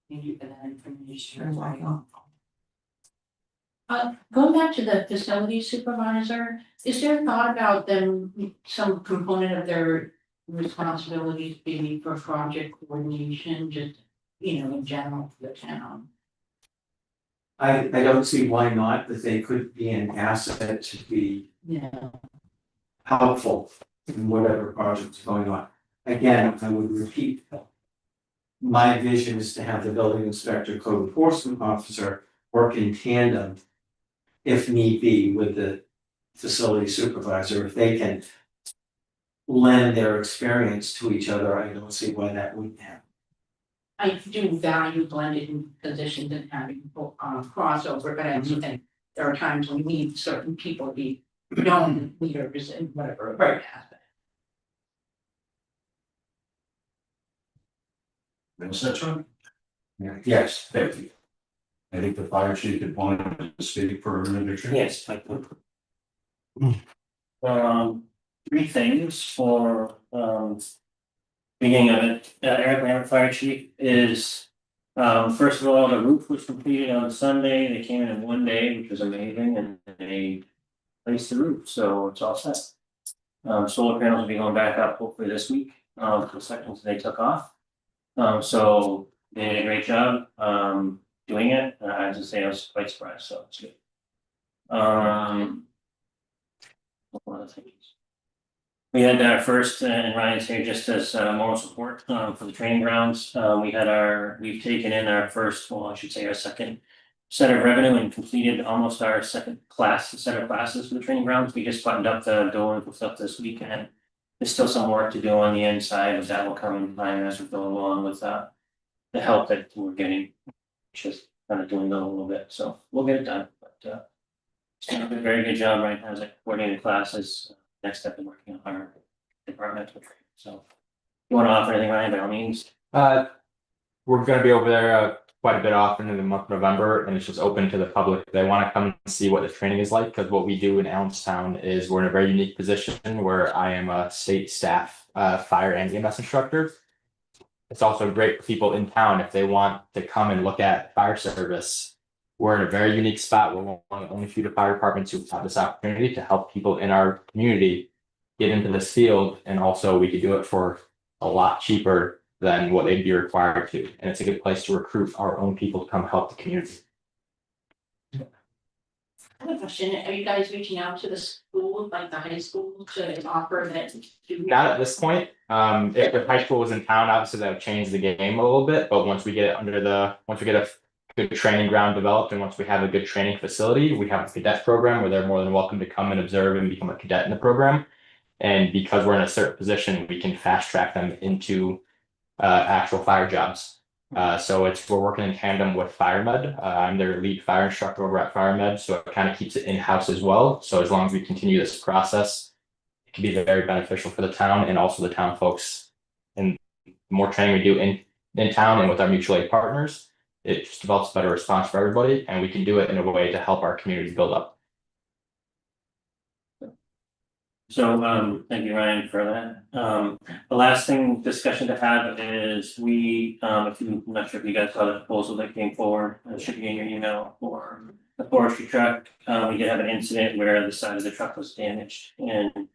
thank you for that information. You're welcome. Going back to the facility supervisor, is there a thought about them, some component of their responsibilities being for project coordination, just, in general for the town? I don't see why not, that they could be an asset to be Yeah. helpful in whatever project's going on. Again, I would repeat. My vision is to have the building inspector, code enforcement officer work in tandem. If need be, with the facility supervisor, if they can. Lend their experience to each other, I don't see why that wouldn't happen. I do value blended positions and having crossover, but I also think there are times when we need certain people to be known leaders in whatever Right. aspect. Cetera. Yes. Thank you. I think the fire chief had wanted to speak for a minute or two. Yes. Three things for, beginning of it, Eric Lambert, Fire Chief, is, first of all, the roof was completed on Sunday, they came in one day, which was amazing, and they placed the roof, so it's all set. Solar panels will be going back up hopefully this week, for the sections they took off. So they did a great job, doing it, I have to say I was quite surprised, so it's good. One of the things. We had our first, and Ryan's here just as moral support for the training grounds. We've taken in our first, well, I should say our second set of revenue and completed almost our second set of classes for the training grounds. We just buttoned up the doors and stuff this weekend. There's still some work to do on the inside, but that will come in time as we go along with the help that we're getting. Just kind of doing that a little bit, so we'll get it done, but it's done a very good job right now as coordinating classes. Next step in working on our departmental training, so. You wanna offer anything, Ryan, by all means? We're gonna be over there quite a bit often in the month of November, and it's just open to the public. If they wanna come and see what the training is like, because what we do in Allenstown is we're in a very unique position where I am a state staff, fire and EMS instructor. It's also great for people in town if they want to come and look at fire service. We're in a very unique spot. We're one of the only few fire departments who have this opportunity to help people in our community get into this field, and also we could do it for a lot cheaper than what they'd be required to. And it's a good place to recruit our own people to come help the community. I have a question, are you guys reaching out to the school, like the high school, to offer that? Not at this point. If the high school was in town, obviously that would change the game a little bit, but once we get it once we get a good training ground developed, and once we have a good training facility, we have a cadet program where they're more than welcome to come and observe and become a cadet in the program. And because we're in a certain position, we can fast track them into actual fire jobs. So we're working in tandem with FireMed. I'm their lead fire instructor over at FireMed, so it kind of keeps it in-house as well. So as long as we continue this process, it can be very beneficial for the town and also the town folks. And the more training we do in town and with our mutual aid partners, it just develops a better response for everybody, and we can do it in a way to help our community build up. Thank you, Ryan, for that. The last discussion to have is if you, I'm not sure if you guys saw the proposal that came forward, it should be in your email for the forestry truck. We did have an incident where the side of the truck was damaged and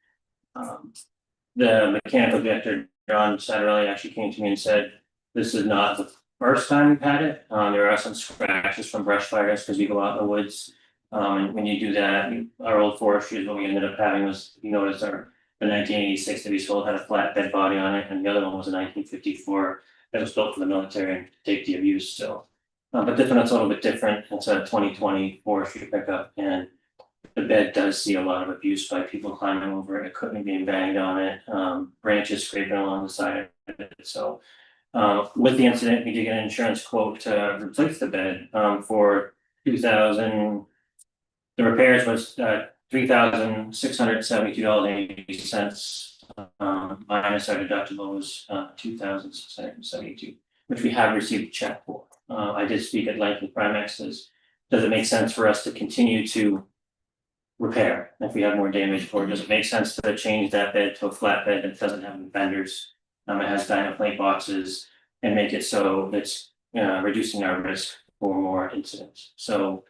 the mechanical director, John Satterelli, actually came to me and said, this is not the first time we've had it. There are some scratches from brush fires because we go out in the woods. And when you do that, our old forestry is what we ended up having was, you notice the 1986 that we sold had a flatbed body on it, and the other one was a 1954 that was built for the military and to take the abuse, so. But this one's a little bit different. It's a 2020 forestry pickup, and the bed does see a lot of abuse by people climbing over it, equipment being banged on it, branches scraping along the side of it, so. With the incident, we did get an insurance quote to replace the bed, for 2,000. The repairs was $3,672.80. Minus our deductible was $2,672, which we have received a check for. I did speak at length with Primex. Does it make sense for us to continue to repair if we have more damage, or does it make sense to change that bed to a flat bed that doesn't have any fenders? It has dynaplate boxes and make it so it's reducing our risk for more incidents. So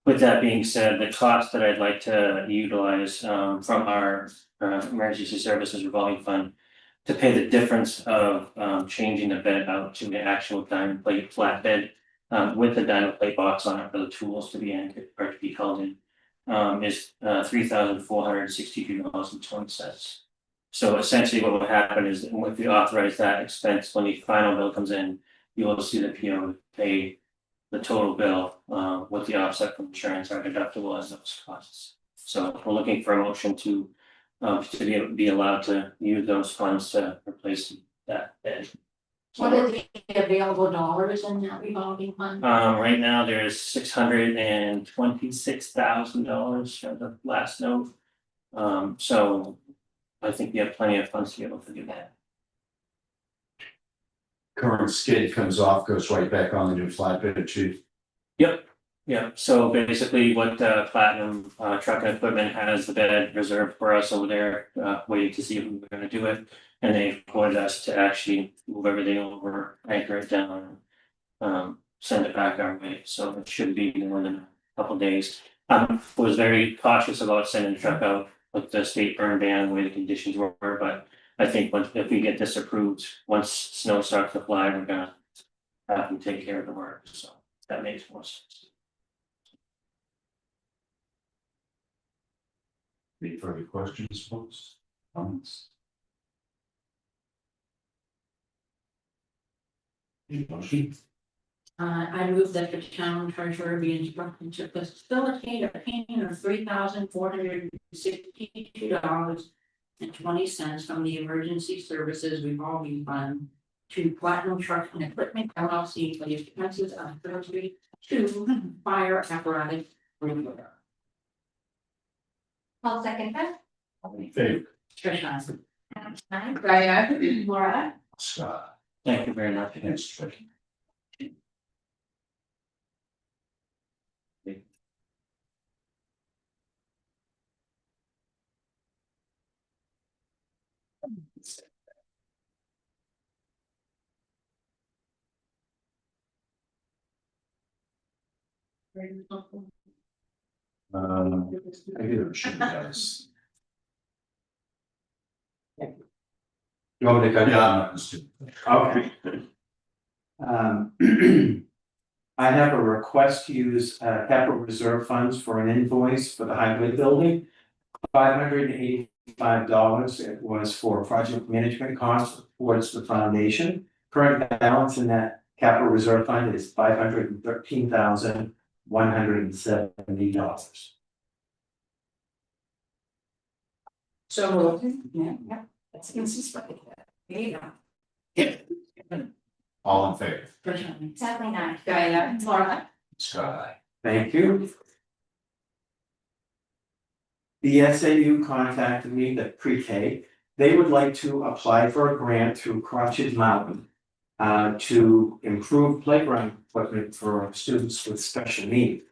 with that being said, the cost that I'd like to utilize from our emergency services revolving fund to pay the difference of changing the bed out to the actual diamond plate flat bed with the diamond plate box on it for the tools to be anchored or to be held in is $3,462.20. So essentially what will happen is if we authorize that expense, when the final bill comes in, you will see the PO pay the total bill with the offset from insurance, our deductible as those costs. So we're looking for a motion to be allowed to use those funds to replace that bed. What are the available dollars in that revolving fund? Right now there's $626,000 for the last note. So I think we have plenty of funds to be able to do that. Current skid comes off, goes right back on the new flatbed too. Yep, yeah, so basically what Platinum Truck and Equipment has the bed reserved for us over there, waiting to see if we're gonna do it. And they wanted us to actually move everything over, anchor it down, send it back our way, so it should be more than a couple days. Was very cautious about sending the truck out with the state burn ban, the way the conditions were, but I think if we get this approved, once snow starts to fly, we're gonna have them take care of the work, so that makes more sense. Any further questions, folks? Comments? Any motion? I move that the town treasurer be instructed to facilitate a payment of $3,462.20 from the emergency services revolving fund to Platinum Truck and Equipment LLC for the expenses of surgery to fire apparatus repair. I'll second that. All in favor? Tricia. Diane, Laura. Scott. Thank you very much. Yes, Tricky. I did a shoot guys. You want me to cut down? Okay. I have a request to use capital reserve funds for an invoice for the highway building. $585, it was for project management costs towards the foundation. Current balance in that capital reserve fund is $513,170. so moved. Yeah, that's consistent. There you go. All in favor? Tricia. Sadly not. Diane, Laura. Scott. Thank you. The SAU contacted me, the pre-K, they would like to apply for a grant through Crotched Mountain. To improve playground equipment for students with special needs.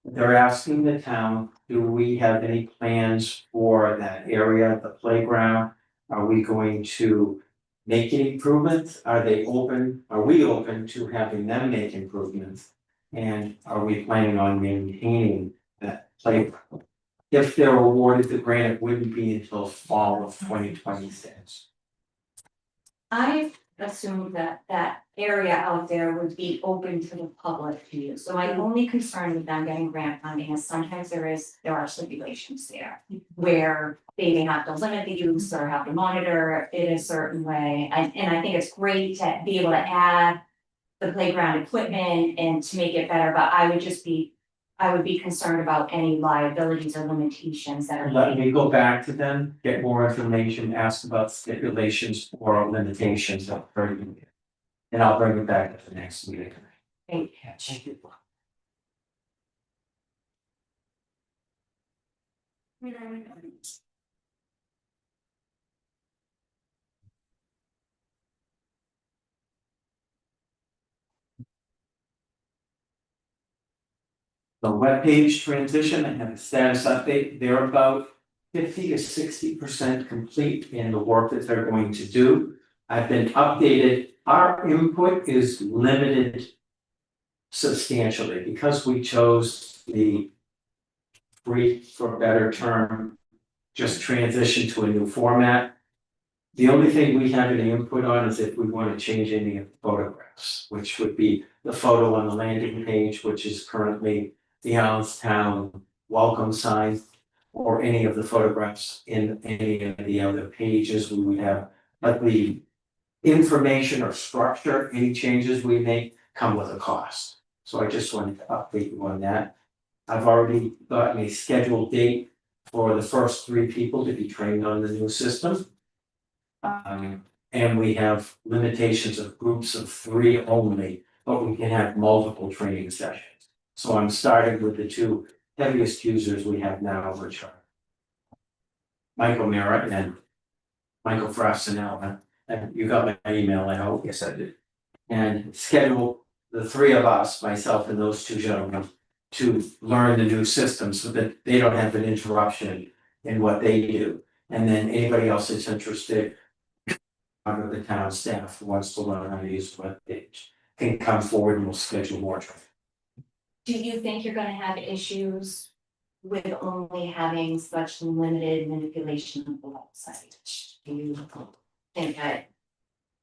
They're asking the town, do we have any plans for that area, the playground? Are we going to make any improvements? Are we open to having them make improvements? And are we planning on maintaining that playground? If they're awarded the grant, it wouldn't be until fall of 2026. I assumed that that area out there would be open to the public to use. So my only concern with them getting grant funding is sometimes there are stipulations there. Where they may have to limit the use or have to monitor it a certain way. And I think it's great to be able to add the playground equipment and to make it better, but I would be concerned about any liabilities or limitations that are. Let me go back to them, get more information, ask about stipulations or limitations of hurting it. And I'll bring it back at the next meeting. Thank you. The webpage transition, I have a status update, they're about 50 to 60% complete in the work that they're going to do. I've been updated, our input is limited substantially because we chose the free for a better term, just transition to a new format. The only thing we have any input on is if we want to change any of the photographs, which would be the photo on the landing page, which is currently the Allenstown welcome sign, or any of the photographs in any of the other pages. We would have, like, the information or structure, any changes we make come with a cost. So I just wanted to update you on that. I've already gotten a scheduled date for the first 3 people to be trained on the new system. And we have limitations of groups of 3 only, but we can have multiple training sessions. So I'm starting with the 2 heaviest users we have now, which are Michael Merritt and Michael Frastinella. And you got my email, I hope. Yes, I did. And schedule the 3 of us, myself and those 2 gentlemen, to learn the new system so that they don't have an interruption in what they do. And then anybody else that's interested, under the town staff who wants to learn how to use the webpage, can come forward and we'll schedule more training. Do you think you're gonna have issues with only having such limited manipulation of the website? Do you think that,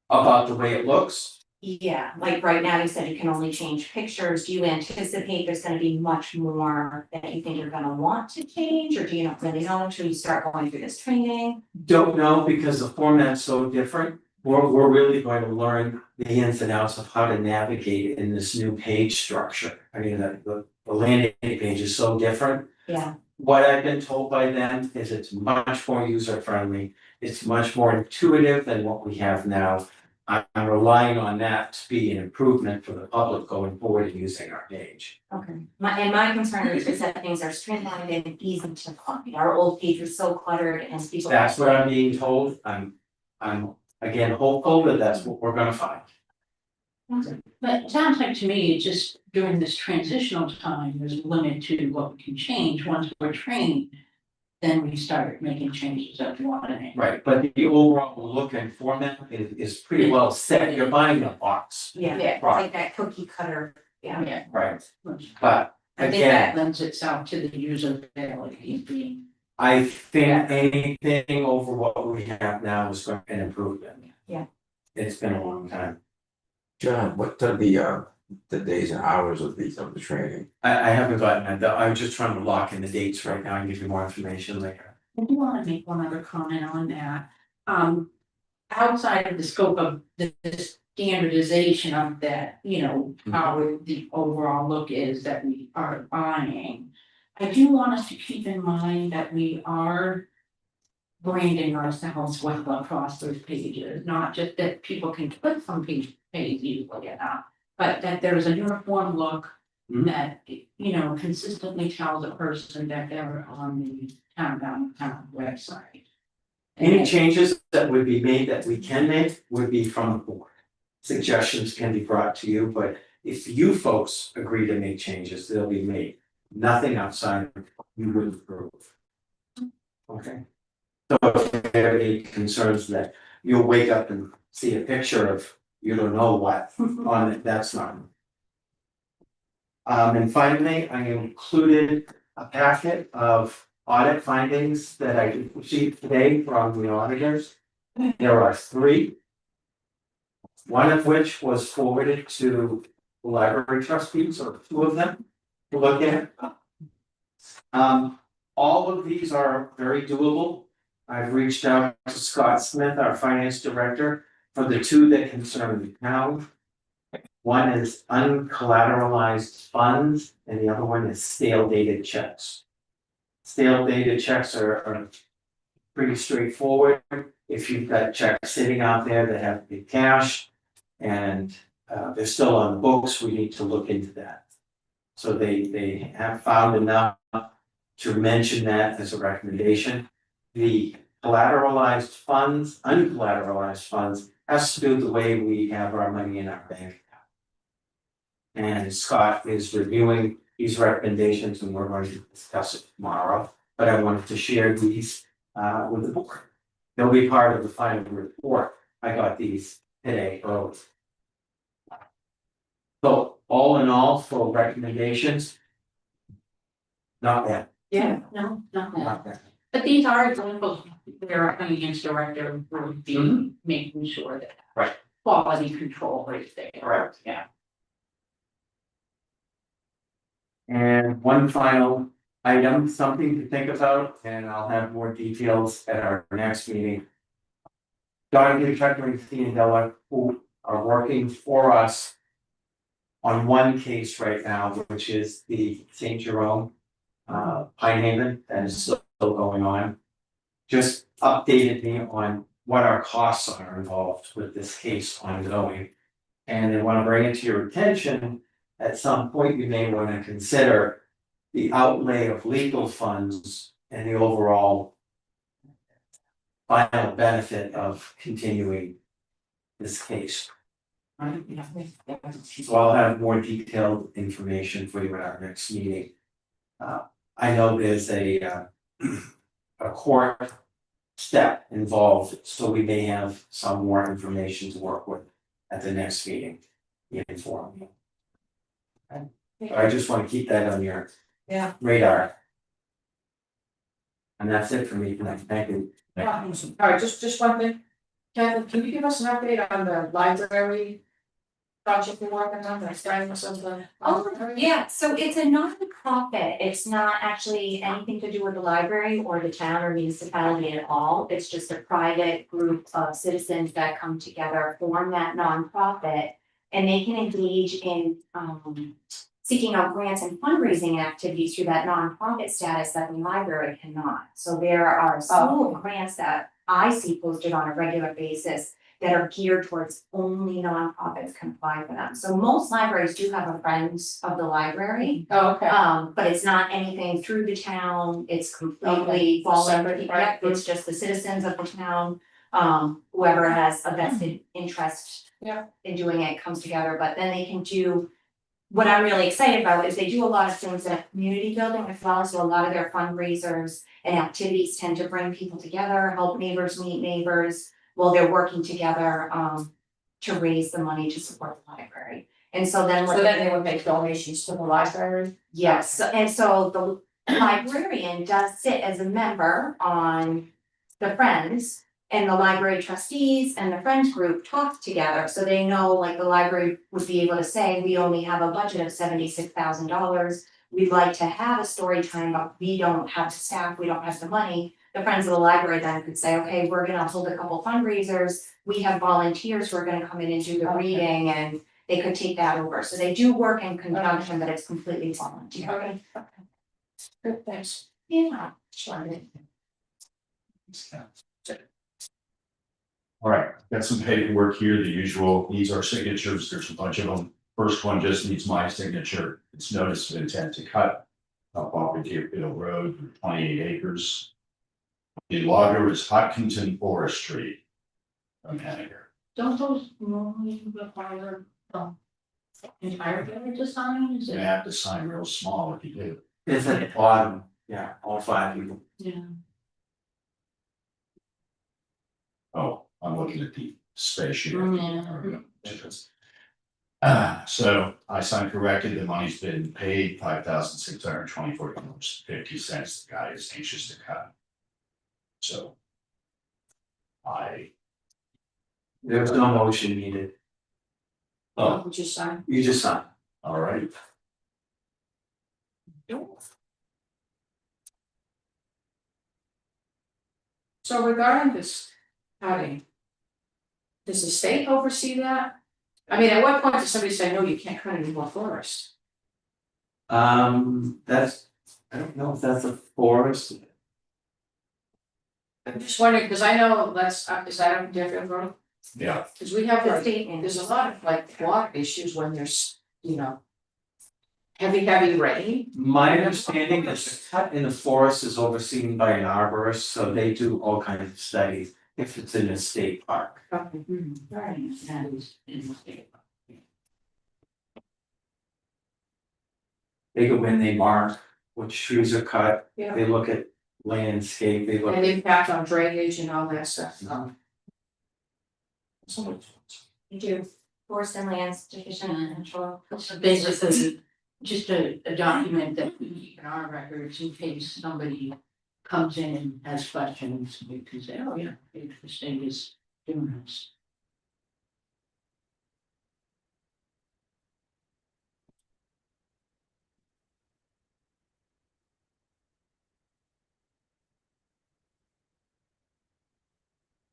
About the way it looks, yeah, like right now you said you can only change pictures, do you anticipate there's gonna be much more that you think you're gonna want to change, or do you not really know until you start going through this training? don't know because the format's so different. We're really going to learn the ins and outs of how to navigate in this new page structure. I mean, the landing page is so different. Yeah. What I've been told by them is it's much more user friendly. It's much more intuitive than what we have now. I'm relying on that to be an improvement for the public going forward and using our page. Okay, my concern is that things are streamlined and easy to copy, our old page was so cluttered and people. That's what I'm being told. I'm again hopeful that that's what we're gonna find. But it sounds like to me, it's just during this transitional time, there's a limit to what we can change. Once we're trained, then we start making changes that we want to make. Right, but the overall look and format is pretty well set. You're buying a box, Yeah, Yeah. like that cookie cutter, yeah. Yeah. right? But I think again, that lends itself to the usability being. I think anything over what we have now is going to be an improvement. Yeah. It's been a long time. John, what are the days and hours of the training? I haven't gotten that. I'm just trying to lock in the dates right now and give you more information later. I do want to make one other comment on that. Outside of the scope of the standardization of that, how the overall look is that we are buying. I do want us to keep in mind that we are branding ourselves well across those pages, not just that people can click from page easily enough, but that there's a uniform look that, consistently tells a person that they're on the town website. Any changes that would be made that we can make would be from the board. Suggestions can be brought to you, but if you folks agree to make changes, they'll be made. nothing outside you would approve. Okay. So if there are any concerns that you'll wake up and see a picture of, you don't know what on it, that's not. And finally, I included a packet of audit findings that I received today from the auditors. There are 3. One of which was forwarded to the library trustees, or 2 of them, to look at. All of these are very doable. I've reached out to Scott Smith, our finance director, for the 2 that concern the town. One is uncollateralized funds, and the other one is stale dated checks. Stale dated checks are pretty straightforward. If you've got checks sitting out there that have been cashed and they're still on the books, we need to look into that. So they have found enough to mention that as a recommendation. The collateralized funds, uncollateralized funds, has to do with the way we have our money in our bank account. And Scott is reviewing these recommendations and we're going to discuss it tomorrow, but I wanted to share these with the board. They'll be part of the final report. I got these today early. So all in all, for recommendations, not bad. Yeah, no, not bad. Not bad. But these are examples where our finance director will be making sure that. Right. Quality control is there. Correct. Yeah. And one final item, something to think about, and I'll have more details at our next meeting. Donnie, Chuck, and Christine Della, who are working for us on one case right now, which is the St. Jerome Pine Haven, that is still going on. Just updated me on what our costs are involved with this case ongoing. And I want to bring it to your attention, at some point you may want to consider the outlay of legal funds and the overall final benefit of continuing this case. So I'll have more detailed information for you at our next meeting. I know there's a court step involved, so we may have some more information to work with at the next meeting. Inform you. Okay. But I just want to keep that on your radar. And that's it for me tonight. Thank you. All right, just one thing. Kevin, can you give us an update on the library project you're working on, that's starting something? Oh, yeah, so it's a nonprofit, it's not actually anything to do with the library or the town or municipality at all. It's just a private group of citizens that come together, form that nonprofit. And they can engage in seeking out grants and fundraising activities through that nonprofit status that the library cannot. So there are a slew of grants that I see posted on a regular basis that are geared towards only nonprofits can apply for them. So most libraries do have a Friends of the Library. Oh, okay. But it's not anything through the town, it's completely Separate, right. it's just the citizens of the town. Whoever has a vested interest in doing it comes together, but then they can do. What I'm really excited about is they do a lot of things in community building as well, so a lot of their fundraisers and activities tend to bring people together, help neighbors meet neighbors. While they're working together to raise the money to support the library. And so then. So then they would make donations to the library? Yes, and so the librarian does sit as a member on the Friends. And the library trustees and the Friends group talk together, so they know, like, the library would be able to say, we only have a budget of $76,000. We'd like to have a story time, but we don't have the staff, we don't have the money. The Friends of the Library then could say, okay, we're gonna hold a couple fundraisers, we have volunteers who are gonna come in and do the reading, and they could take that over. So they do work in conjunction, but it's completely volunteer. Okay. Good, thanks. Yeah. All right, got some paperwork here, the usual, these are signatures, there's a bunch of them. First one just needs my signature, it's notice of intent to cut up off of Deerfield Road, 28 acres. The logger is Hodgkinton Forestry. I'm here. Don't those normally require entire village to sign? Is You it? have to sign real small if you do. It's at the bottom, yeah, all five people. Yeah. Oh, I'm looking at the space sheet. Yeah. So I signed corrected, the money's been paid, $5,624.50, the guy is anxious to cut. So. There's no motion needed. Oh, Would you sign? You just sign. all right. So regarding this cutting. Does the state oversee that? I mean, at what point does somebody say, no, you can't cut any more forest? That's, I don't know if that's a forest. I'm just wondering, because I know that's, is that a different road? Yeah, Because we have The like, state there's a lot of like water issues when there's, you know. Heavy rain. My understanding is the cut in the forest is overseen by an arborist, so they do all kinds of studies if it's in a state park. Okay. Right, that is in the state. They go in, they mark which trees are cut, Yeah. they look at landscape, they look And at. impact on drainage and all that stuff. You do forest and lands deficient control. So basically, just a document that we keep in our records in case somebody comes in and has questions, we can say, oh yeah, the state is doing this.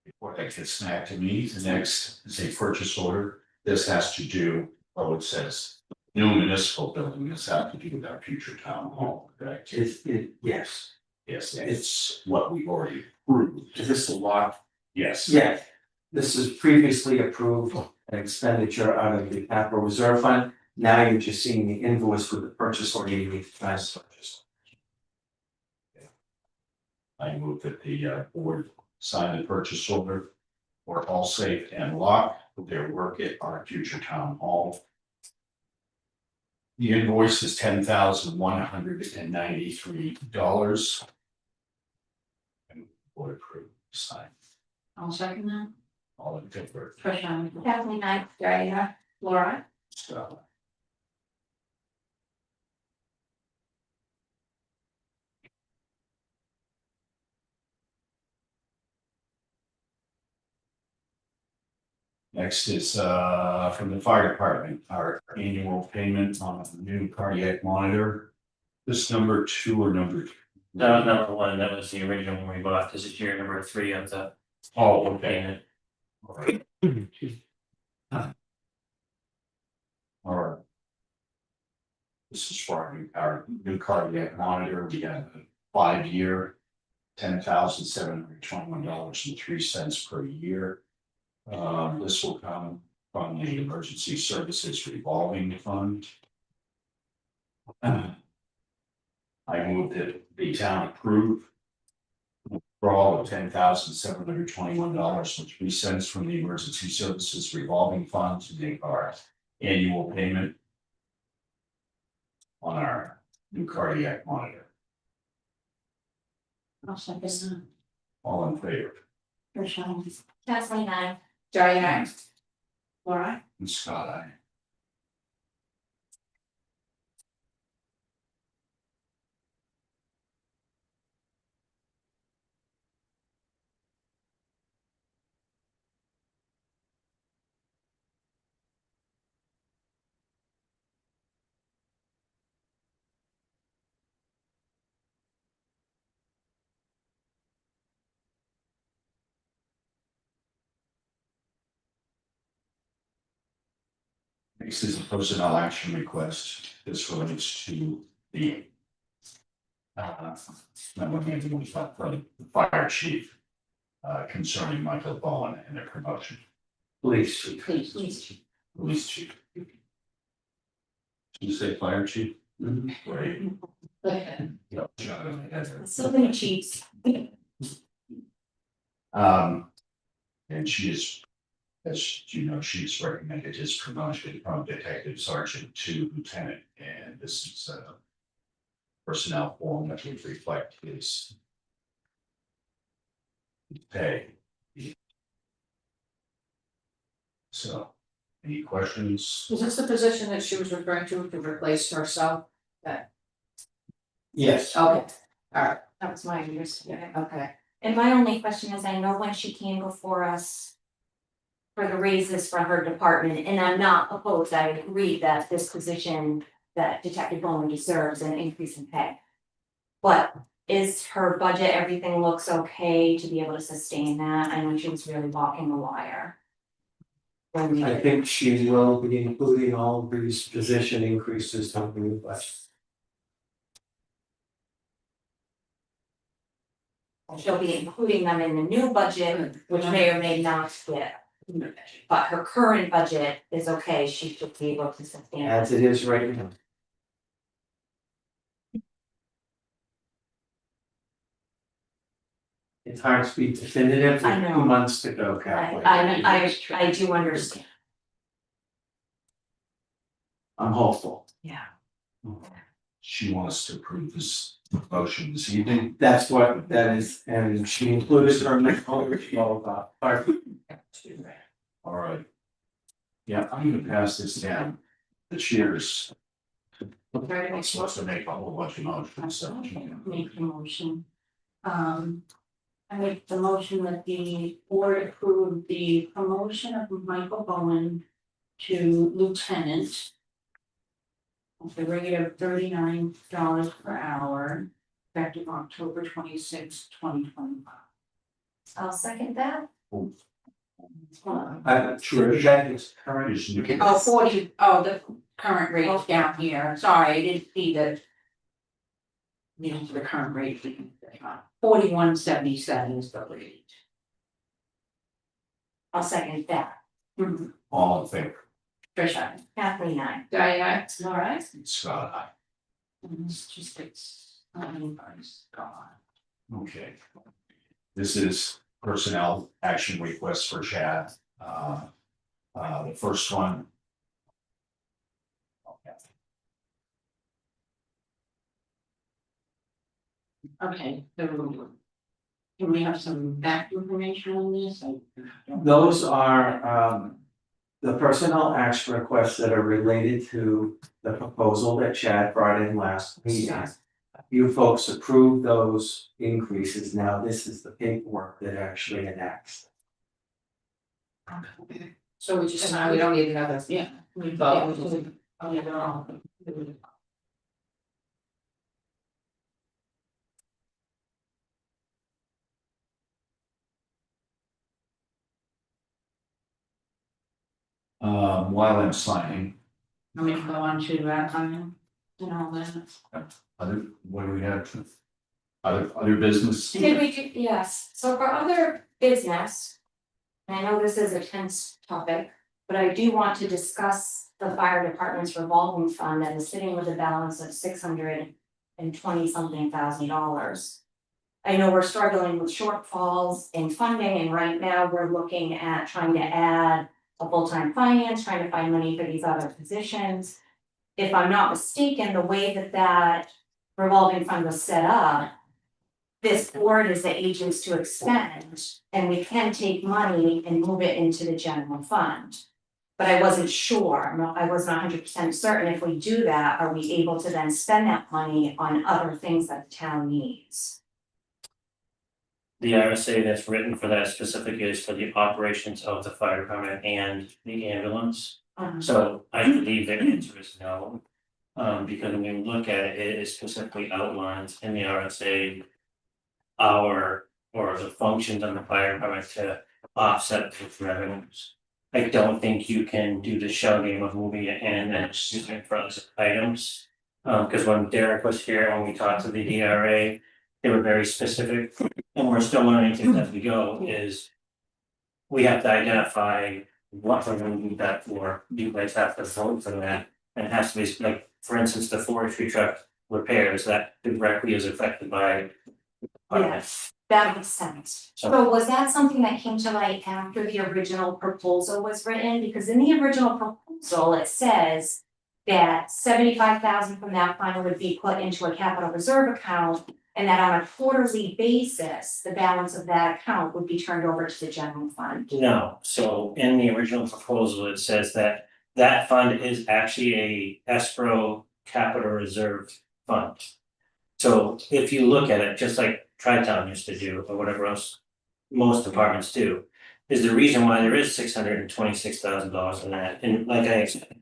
before that gets back to me, the next is a purchase order. This has to do, it says new municipal building, this has to do with our future town hall, correct? Yes, Yes, it's what we already approved. is this a lot? Yes. Yeah, this is previously approved an expenditure out of the capital reserve fund. Now you're just seeing the invoice with the purchase order you need to transfer. I move that the board sign the purchase order for All Safe and Lock for their work at our future town hall. The invoice is $10,193. And board approved, sign, I'll second that. all in favor. Tricia, Kathleen, I, Diana, Laura, So. Next is from the fire department, our annual payment on a new cardiac monitor. This number 2 or number 3? That was number one, that was the original one we bought, this is year number 3 of the Oh, okay. payment. All right. All right. This is for our new cardiac monitor. We have a 5-year, $10,721.03 per year. This will come from the emergency services revolving fund. I move that the town approve for all of $10,721.03 from the emergency services revolving fund to make our annual payment on our new cardiac monitor. I'll second that. All in favor? Tricia, Kathleen, I. Diane, Laura, And Scott, aye. Next is a personnel action request. This relates to the the fire chief concerning Michael Bowen and their promotion. Police chief. please. Police chief. Did you say fire chief? Right. Yep. So many chiefs. And she is, as you know, she's recommended his promotion from detective sergeant to lieutenant, and this is personnel form that would reflect his pay. So, any questions? Is this the position that she was referring to replace herself? Yes. Okay, alright, That was my understanding. okay. And my only question is, I know when she came before us for the raises for her department, and I'm not opposed, I agree that this position that Detective Bowman deserves an increase in pay. But is her budget, everything looks okay to be able to sustain that? I know she was really walking the wire. When we I did- think she will be including all of these position increases on the new budget. She'll be including them in the new budget, which may or may not fit. But her current budget is okay, she should be able to sustain it. As it is right now. It's hard to be definitive, I with know. 2 months to go, Kathleen. I do understand, I'm hopeful. yeah. She wants to approve this motion this evening. That's what that is, and she included her next all All right. Yeah, I'm gonna pass this down. The chairs. I'm supposed to make a whole bunch of motions, so. Make the motion. I make the motion that the board approve the promotion of Michael Bowen to lieutenant. At the rate of $39 per hour, effective October 26, 2025. I'll second that. I'm sure that is current. Is you- Oh, 40, oh, the current rate down here, sorry, I didn't see the. These are the current rate, 41.77 is the rate. I'll second that. All in favor? Trisha, Kathleen, I. Diane, all right? Scott, aye. It's just, it's, gone. Okay. This is personnel action request for Chad. The first one. Okay, so. Can we have some back information on this? Those are the personnel action requests that are related to the proposal that Chad brought in last meeting. You folks approved those increases, now this is the paperwork that actually enacts. so we just, we don't need another. Yeah. We vote. While I'm signing, Let me go on to that, and all that. what do we have? Other business? Did we do, yes, so for other business. And I know this is a tense topic, but I do want to discuss the fire department's revolving fund that is sitting with a balance of $620-something thousand. I know we're struggling with shortfalls in funding, and right now we're looking at trying to add a full-time finance, trying to find money for these other positions. If I'm not mistaken, the way that that revolving fund was set up, this board is the agents to expend, and we can take money and move it into the general fund. But I wasn't sure, I wasn't 100% certain if we do that, are we able to then spend that money on other things that the town needs? The RSA that's written for that specific is for the operations of the fire department and the ambulance. So I believe the answer is no. Because when you look at it, it is specifically outlined in the RSA. Or the functions of the fire department to offset those revenues. I don't think you can do the shell game of moving it in and using it for other items. Cause when Derek was here, when we talked to the DRA, they were very specific, and we're still learning things as we go, is. We have to identify what we're gonna do that for, you guys have to vote for that, and it has to be like, for instance, the forestry truck repairs that directly is affected by. Yes, that makes sense. So was that something that came to light after the original proposal was written? Because in the original proposal, it says that 75,000 from that fund would be put into a capital reserve account. And that on a quarterly basis, the balance of that account would be turned over to the general fund. No, so in the original proposal, it says that that fund is actually a escrow capital reserve fund. So if you look at it, just like Tri-Town used to do, or whatever else most departments do, is the reason why there is $626,000 in that, and like I said.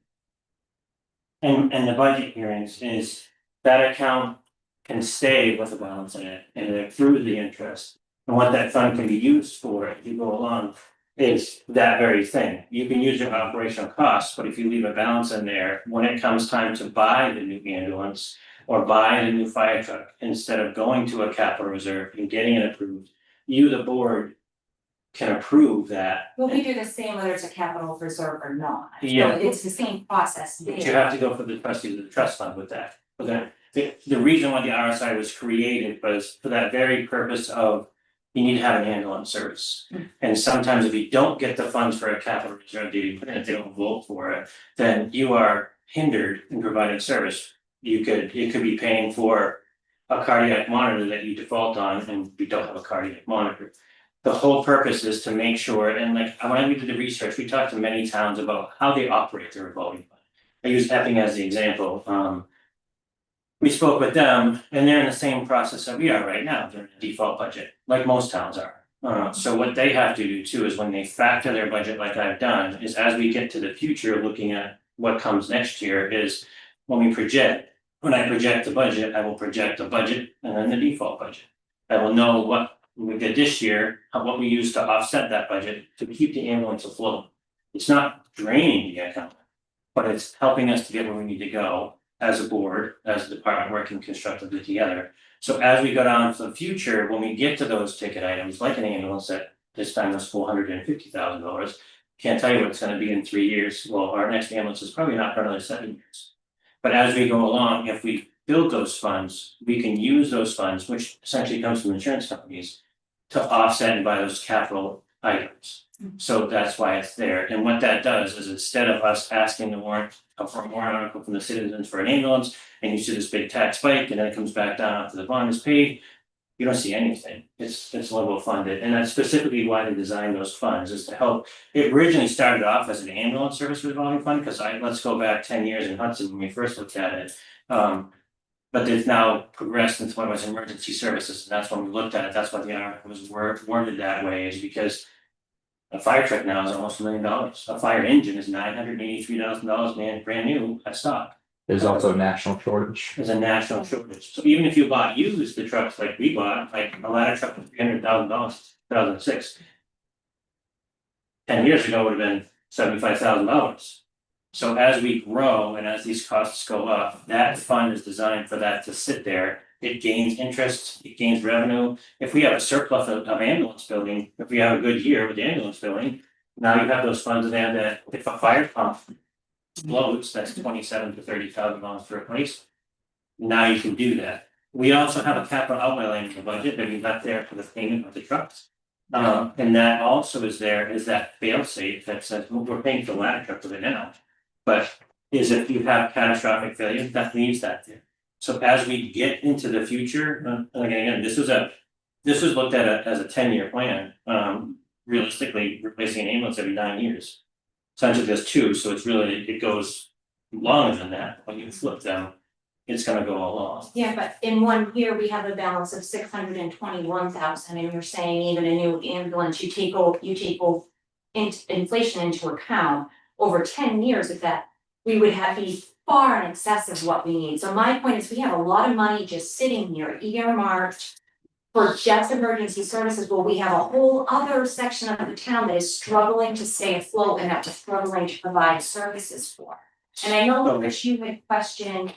And the budget hearings is that account can stay with a balance in it and it accrues the interest. And what that fund can be used for, if you go along, is that very thing. You can use your operational costs, but if you leave a balance in there, when it comes time to buy the new ambulance or buy the new fire truck, instead of going to a capital reserve and getting it approved, you, the board, can approve that. Well, we do the same whether it's a capital reserve or not. Yeah. So it's the same process there. But you have to go for the trustees of the trust fund with that. But then, the reason why the RSI was created was for that very purpose of, you need to have an ambulance service. And sometimes if you don't get the funds for a capital reserve, if they don't vote for it, then you are hindered in providing service. It could be paying for a cardiac monitor that you default on and you don't have a cardiac monitor. The whole purpose is to make sure, and like, when we did the research, we talked to many towns about how they operate their revolving fund. I use Epping as the example. We spoke with them and they're in the same process that we are right now. They're in a default budget, like most towns are. So what they have to do too is when they factor their budget like I've done, is as we get to the future, looking at what comes next year, is when I project the budget, I will project the budget and then the default budget. I will know what we did this year, what we use to offset that budget to keep the ambulance afloat. It's not draining the account, but it's helping us to get where we need to go as a board, as a department working constructively together. So as we go down to the future, when we get to those ticket items, like an ambulance that this time was $450,000, can't tell you what it's gonna be in 3 years. Well, our next ambulance is probably not for another 7 years. But as we go along, if we build those funds, we can use those funds, which essentially comes from insurance companies, to offset and buy those capital items. So that's why it's there. And what that does is, instead of us asking the warrant for a warrant article from the citizens for an ambulance, and you see this big tax spike, and then it comes back down after the bond is paid, you don't see anything. It's level funded, and that's specifically why they designed those funds, is to help. It originally started off as an ambulance service revolving fund, because let's go back 10 years in Hudson when we first looked at it. But they've now progressed into what was emergency services, and that's when we looked at it. That's why the article was worded that way, is because a fire truck now is almost $1 million. A fire engine is $983,000, brand new at stock. There's also a national shortage. There's a national shortage. So even if you bought used, the trucks like we bought, like a ladder truck was $300,000, 2006. 10 years ago would have been $75,000. So as we grow and as these costs go up, that fund is designed for that to sit there. It gains interest, it gains revenue. If we have a surplus of ambulance building, if we have a good year with the ambulance building, now you have those funds in there that if a fire pump explodes, that's $27,000 to $30,000 to replace. Now you can do that. We also have a capital outlay line in the budget that we got there for the payment of the trucks. And that also is there, is that fail safe that says, well, we're paying for the ladder truck with it now. But is if you have catastrophic failure, that leaves that there. So as we get into the future, and again, this was looked at as a 10-year plan. Realistically, replacing an ambulance every 9 years. Essentially, there's 2, so it's really, it goes longer than that. When you flip them, it's gonna go along. Yeah, but in 1 year, we have a balance of 621,000, and you're saying even a new ambulance, you take inflation into account, over 10 years of that, we would have be far in excess of what we need. So my point is, we have a lot of money just sitting here earmarked for just emergency services, where we have a whole other section of the town that is struggling to stay afloat and that we're struggling to provide services for. And I know, Rich, you had questioned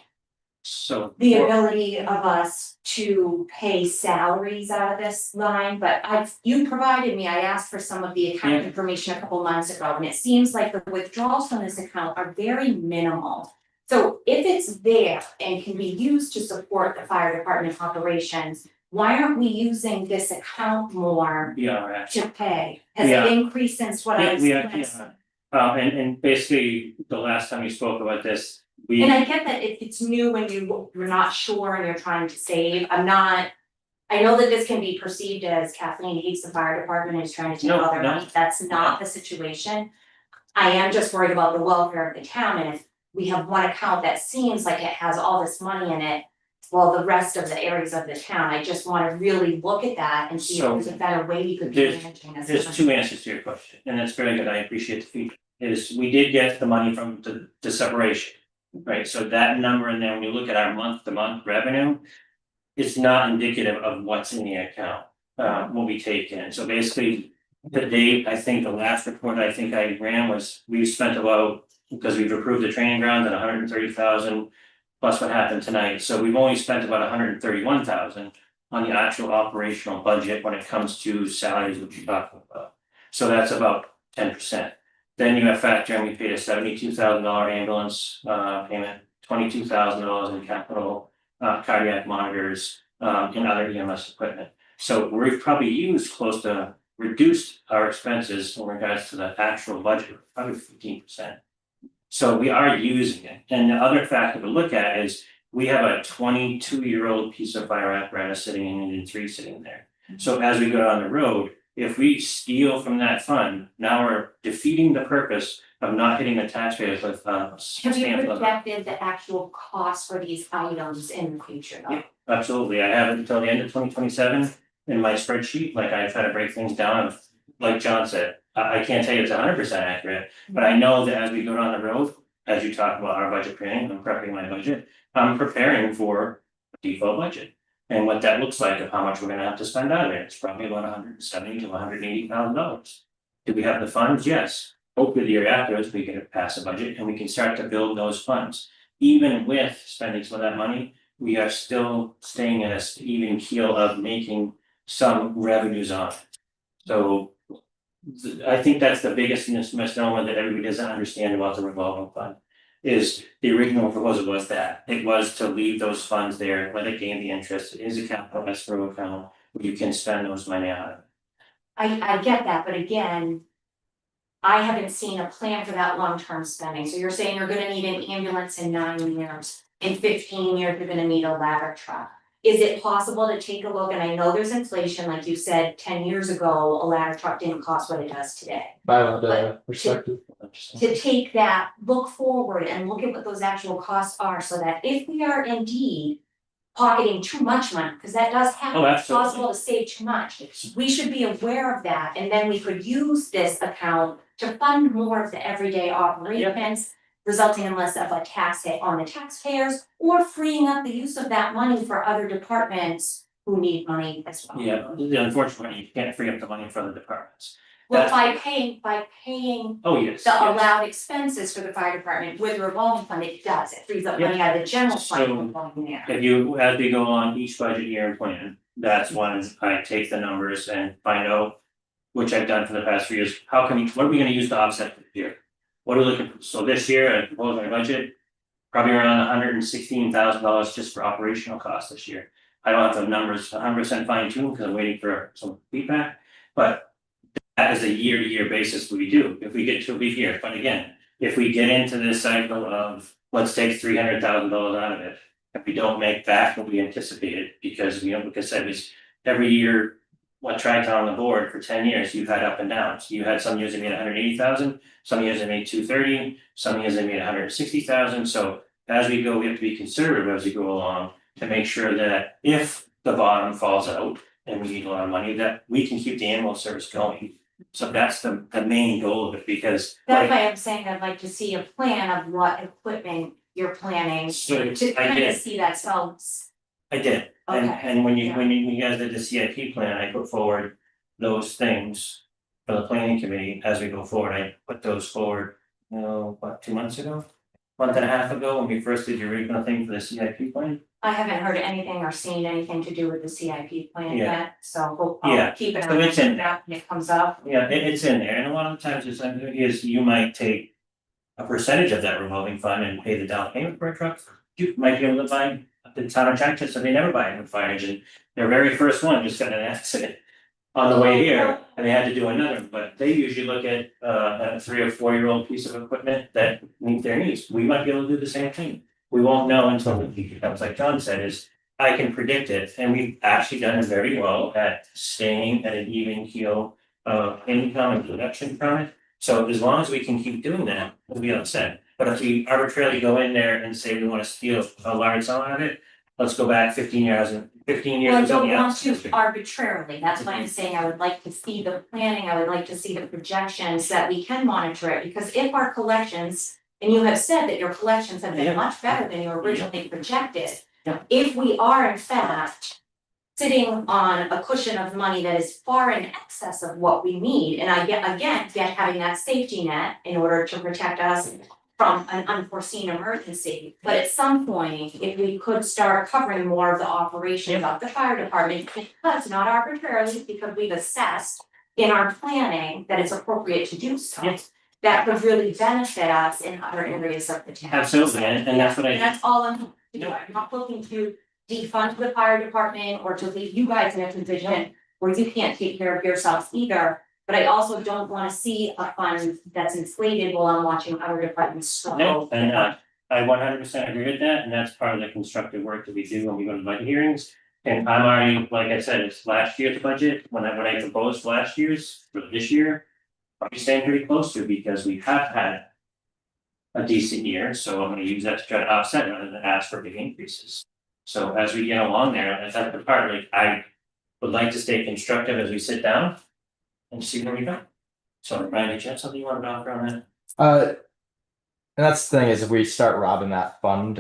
the ability of us to pay salaries out of this line, but you provided me, I asked for some of the account information a couple months ago, and it seems like the withdrawals from this account are very minimal. So if it's there and can be used to support the fire department operations, why aren't we using this account more to pay? Has it increased since what I was? And basically, the last time we spoke about this, And I get that it's new when you're not sure and you're trying to save, I know that this can be perceived as Kathleen hates the fire department and is trying to take all their money, that's not the situation. I am just worried about the welfare of the town, and if we have one account that seems like it has all this money in it. Well, the rest of the areas of the town, I just wanna really look at that and see if there's a better way we could be managing this. There's two answers to your question, and that's very good, I appreciate the feedback, we did get the money from the separation. Right, so that number, and then when you look at our month to month revenue. It's not indicative of what's in the account, what we take in, so basically. The date, I think the last report I think I ran was, we've spent about, because we've approved the training ground at 130,000. Plus what happened tonight, so we've only spent about 131,000 on the actual operational budget when it comes to salaries, which you're talking about. So that's about 10%. Then you have factor in, we paid a $72,000 ambulance payment, $22,000 in capital cardiac monitors and other EMS equipment. So we've probably used close to reduced our expenses in regards to the actual budget, probably 15%. So we are using it. And the other factor to look at is we have a 22-year-old piece of fire apparatus sitting in Union 3 sitting there. So as we go down the road, if we steal from that fund, now we're defeating the purpose of not hitting the taxpayers with Have you stamp level. projected the actual cost for these items in the future though? Yeah. Absolutely, I have it until the end of 2027 in my spreadsheet, like I try to break things down, of, like John said, I can't tell you it's 100% accurate, but I know that as we go down the road, as you talk about our budget planning, I'm prepping my budget, I'm preparing for a default budget. And what that looks like of how much we're gonna have to spend out of it, it's probably about $170,000 to $180,000. Do we have the funds? Yes. Hopefully the year after, we can pass a budget and we can start to build those funds. Even with spending some of that money, we are still staying at a even keel of making some revenues on it. So I think that's the biggest misnomer that everybody doesn't understand about the revolving fund. Is the original proposal was that it was to leave those funds there, let it gain the interest, it is a capital escrow account where you can spend those money out of. I get that, but again. I haven't seen a plan for that long-term spending, so you're saying you're gonna need an ambulance in 9 years, in 15 years, you're gonna need a ladder truck. Is it possible to take a look, and I know there's inflation, like you said, 10 years ago, a ladder truck didn't cost what it does today. By the perspective. To take that, look forward and look at what those actual costs are, so that if we are indeed pocketing too much money, because that does happen, Oh, it's absolutely. possible to save too much. We should be aware of that, and then we could use this account to fund more of the everyday operations, resulting in less of a tax hit on the taxpayers, or freeing up the use of that money for other departments who need money as well. Yeah, unfortunately, you can't free up the money for the departments. Well, That's- by paying Oh, yes. the yes. allowed expenses for the fire department with the revolving fund, it does, it frees up money out of the general fund from going there. If you, as we go on each budget year and plan, that's when I take the numbers and find out. Which I've done for the past 3 years, what are we gonna use to offset this year? What are we looking for? So this year, I proposed my budget. Probably around $116,000 just for operational costs this year. I don't have the numbers 100% fine tuned because I'm waiting for some feedback, but. That is a year-to-year basis we do, if we get to a big year, but again, if we get into this cycle of, let's take $300,000 out of it. If we don't make back what we anticipated, because we, like I said, it's every year. What tried on the board for 10 years, you've had up and downs, you had some years that made 180,000, some years that made 230, some years that made 160,000, so. As we go, we have to be conservative as we go along to make sure that if the bottom falls out and we need a lot of money, that we can keep the ambulance service going. So that's the main goal of it, because. That's why I'm saying I'd like to see a plan of what equipment you're planning So to I kind of did, see that, so. I did, and Okay. and when Yeah. you guys did the CIP plan, I put forward those things. For the planning committee, as we go forward, I put those forward, 2 months ago? Month and a half ago, when we first did your original thing for the CIP plan. I haven't heard anything or seen anything to do with the CIP plan Yeah. yet, so Yeah. I'll keep an So eye it's in on that when it comes up. Yeah, it's in there, and a lot of times is you might take. A percentage of that revolving fund and pay the down payment for a truck. You might be able to buy the town of Jackson, so they never buy a new fire engine. Their very first one just got in an accident. on the way here, and they had to do another, but they usually look at a 3 or 4 year old piece of equipment that meet their needs. We might be able to do the same thing. We won't know until it becomes, like John said, is I can predict it, and we've actually done very well at staying at an even keel of income and production from it. So as long as we can keep doing that, we'll be upset. But if we arbitrarily go in there and say we want to steal a large sum out of it, let's go back 15 years and 15 years. Well, I ago, don't yeah. want to arbitrarily, that's why I'm saying I would like to see the planning, I would like to see the projections so that we can monitor it, because if our collections. And you have said that your collections have Yeah. been much better than you originally projected. Yeah. If we are in fact sitting on a cushion of money that is far in excess of what we need, and I get having that safety net in order to protect us from an unforeseen emergency. But at some point, if we could start covering more of the operations of the fire department, because not arbitrarily, because we've assessed in our planning that it's appropriate to do so. Yes. That would really benefit us in other areas of the town. Absolutely, and that's what I. And that's all I'm, I'm not looking to defund the fire department or to leave you guys in a position where you can't take care of yourselves either. But I also don't wanna see a fund that's inflated while I'm watching other departments struggle. No, and I 100% agree with that, and that's part of the constructive work that we do when we go to budget hearings. And I'm already, like I said, it's last year's budget, when I proposed last year's for this year. I'm staying pretty close to, because we have had a decent year, so I'm gonna use that to try to offset rather than ask for big increases. So as we get along there, and that's the part, like, I would like to stay constructive as we sit down and see where we go. So Ryan, did you have something you wanted to offer on that? And that's the thing is if we start robbing that fund,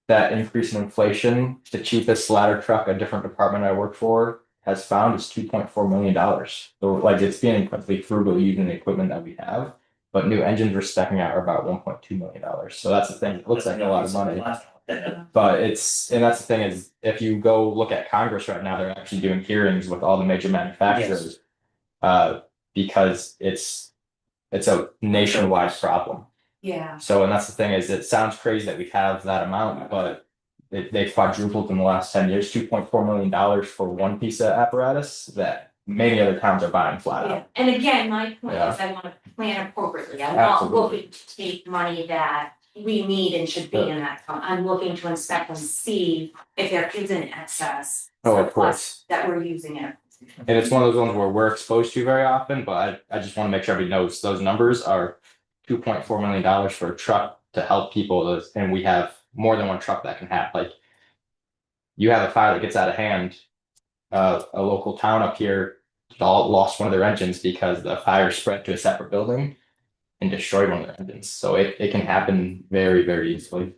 that increase in inflation, the cheapest ladder truck a different department I work for has found is $2.4 million. So like it's being incredibly frugal using the equipment that we have, but new engines we're stepping out are about $1.2 million. So that's the thing, it looks like a lot of money. But that's the thing is, if you go look at Congress right now, they're actually doing hearings with all the major manufacturers. Because it's a nationwide problem. Yeah. So, and that's the thing is, it sounds crazy that we have that amount, but they quadrupled in the last 10 years, $2.4 million for one piece of apparatus that many other towns are buying flat Yeah, out. and again, my point Yeah. is I wanna plan appropriately, I'm not Absolutely. looking to take money that we need and should be in that fund, I'm looking to inspect and see if there is an excess. Oh, of surplus course. that we're using it. And it's one of those ones where we're exposed to very often, but I just want to make sure everybody knows those numbers are $2.4 million for a truck to help people, and we have more than one truck that can have, like. You have a fire that gets out of hand, a local town up here all lost one of their engines because the fire spread to a separate building and destroyed one of their engines, so it can happen very, very easily.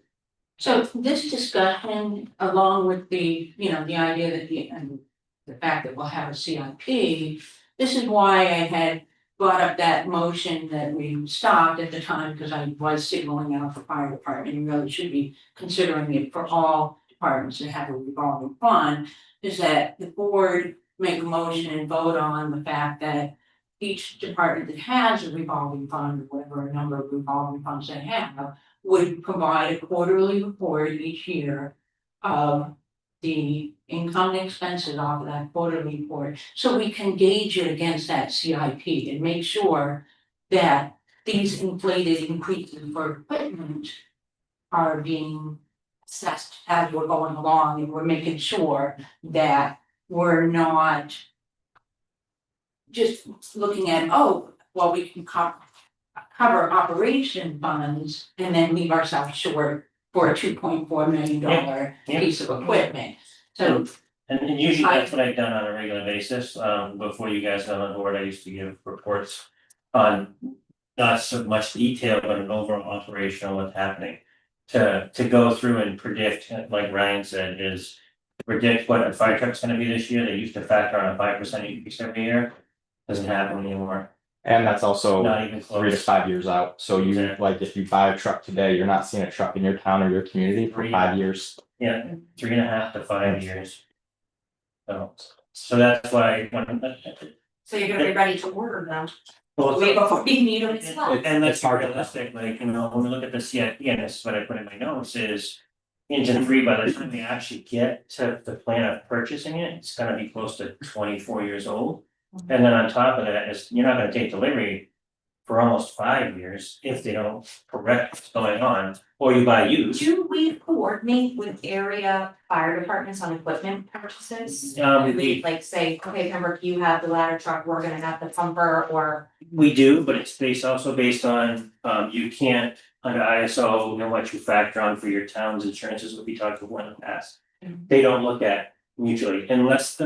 So this discussion, along with the, the idea that the fact that we'll have a CIP, this is why I had brought up that motion that we stopped at the time, because I was signaling out the fire department, and really should be considering it for all departments to have a revolving fund, is that the board make a motion and vote on the fact that each department that has a revolving fund, or whatever number of revolving funds they have, would provide a quarterly report each year of the income and expenses off of that quarterly report, so we can gauge it against that CIP and make sure that these inflated increases for equipment are being assessed as we're going along, and we're making sure that we're not just looking at, oh, well, we can cover operation funds and then leave ourselves short for a $2.4 million piece of equipment. So, And usually that's what I've done on a regular basis, before you guys got on board, I used to give reports on. Not so much detail, but an overall operation on what's happening. To go through and predict, like Ryan said, is to predict what a fire truck's gonna be this year. They used to factor on a 5% increase every year. Doesn't happen anymore, And that's also not even 3 to close. 5 years out, so you, Exactly. like, if you buy a truck today, you're not seeing a truck in your town or your community for 5 years. Yeah, 3.5 to 5 years. So that's why when. So you're gonna be ready to order them, Well, way before we need them as well. And let's It's be hard to- realistic, like, when we look at the CIP, and this is what I put in my notes, is engine free, by the time they actually get to the plan of purchasing it, it's gonna be close to 24 years old. And then on top of that, is you're not gonna take delivery for almost 5 years if they don't correct what's going on, or you buy used. Do we coordinate with area fire departments on equipment purchases? Um, Do we like say, okay, Pembroke, you have the ladder truck, we're gonna have the pumper, or? We do, but it's also based on, you can't, under ISO, what you factor on for your town's insurances, what we talked about in the past. They don't look at mutually unless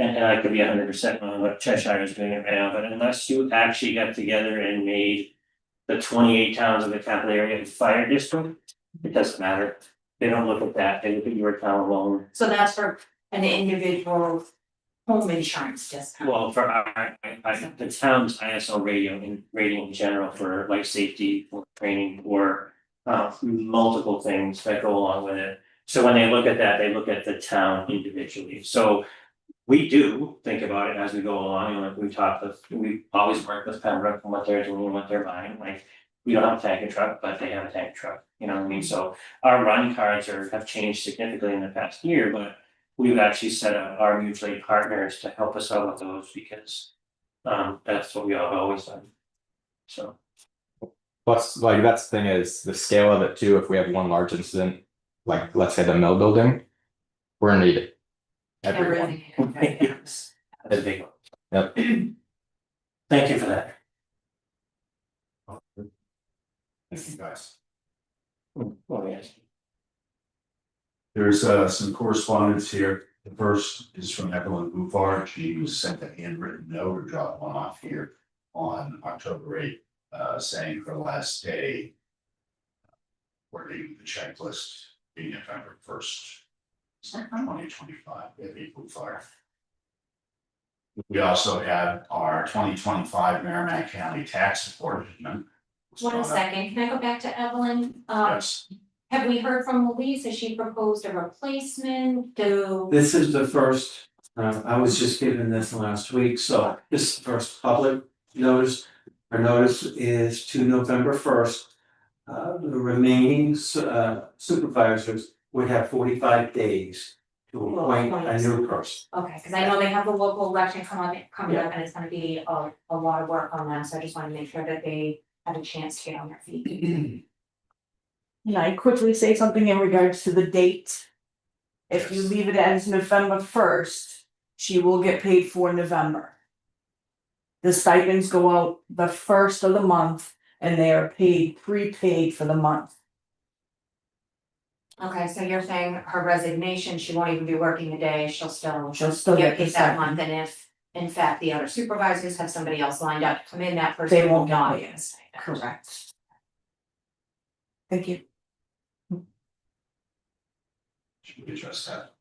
and I could be 100% on what Cheshire is doing right now, but unless you actually got together and made the 28 towns of the capital area a fire district, it doesn't matter. They don't look at that, they look at your town alone. So that's for an individual home insurance discount. Well, for the town's ISO rating in general for life safety, for training, or multiple things that go along with it. So when they look at that, they look at the town individually. So we do think about it as we go along, and like we always work with Pembroke on what they're doing and what they're buying, like. We don't have a tanker truck, but they have a tanker truck, you know what I mean, so our run cards have changed significantly in the past year, but. We've actually set up our mutual aid partners to help us out with those because that's what we have always done. So. Plus, like, that's the thing is the scale of it too, if we have one large incident, like, let's say the mill building. We're gonna need it. Everyone. That's a big one. Yep. Thank you for that. Thank you, guys. Oh, yes. There's some correspondence here. The first is from Evelyn Bufar. She was sent a handwritten note or dropped one off here on October 8th, saying her last day working the checklist being November 1st, 2025. Evelyn Bufar. We also had our 2025 Merrimack County tax report. One second, can I go back to Evelyn? Yes. Have we heard from Louise? Has she proposed a replacement? This is the first, I was just given this last week, so this is the first public notice. Our notice is to November 1st. The remaining supervisors would have 45 days to appoint a new person. Okay, cause I know they have the local election coming up and it's gonna be a lot of work on them, so I just wanna make sure that they have a chance to get on their feet. Can I quickly say something in regards to the date? If you Yes. leave it as November 1st, she will get paid for November. The stipends go out the first of the month and they are prepaid for the month. Okay, so you're saying her resignation, she won't even be working a day, she'll still She'll get get the paid that stipend. month, and if in fact the other supervisors have somebody else lined up to come in, that person They will won't not get get a stipend. Correct. Thank you. Should we address that?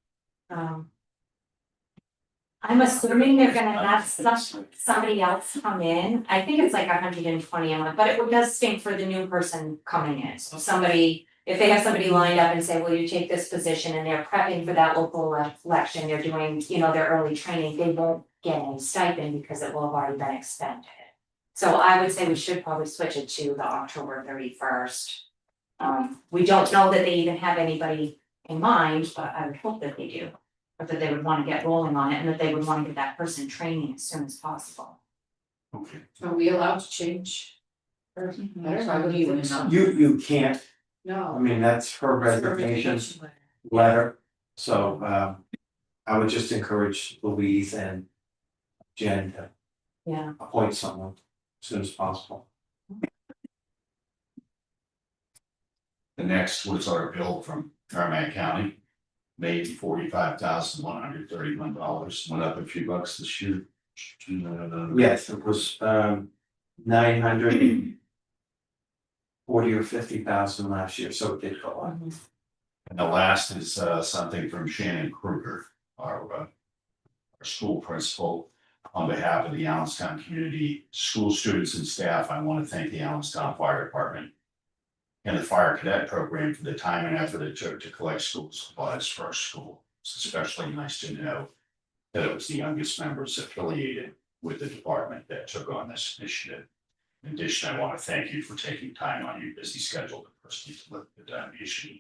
I'm assuming they're gonna have somebody else come in, I think it's like 120 a month, but it does stink for the new person coming in, so somebody. If they have somebody lined up and say, will you take this position, and they're prepping for that local election, they're doing, their early training, they won't get any stipend because it will have already been expended. So I would say we should probably switch it to the October 31st. We don't know that they even have anybody in mind, but I would hope that they do. Or that they would wanna get rolling on it and that they would wanna get that person training as soon as possible. Okay. Are we allowed to change? Or, I don't know, what do you know? You can't, No. I mean, that's her resignation letter, so I would just encourage Louise and Jen to Yeah. appoint someone as soon as possible. The next was our bill from Merrimack County. Made $45,131, went up a few bucks this year. Yes, it was 940 or 50,000 last year, so it did go up. And the last is something from Shannon Kruger, our school principal. On behalf of the Allenstown community, school students and staff, I want to thank the Allenstown Fire Department and the Fire Cadet Program for the time and effort it took to collect school supplies for our school. It's especially nice to know that it was the youngest members affiliated with the department that took on this initiative. In addition, I want to thank you for taking time on your busy schedule to personally deliver the donation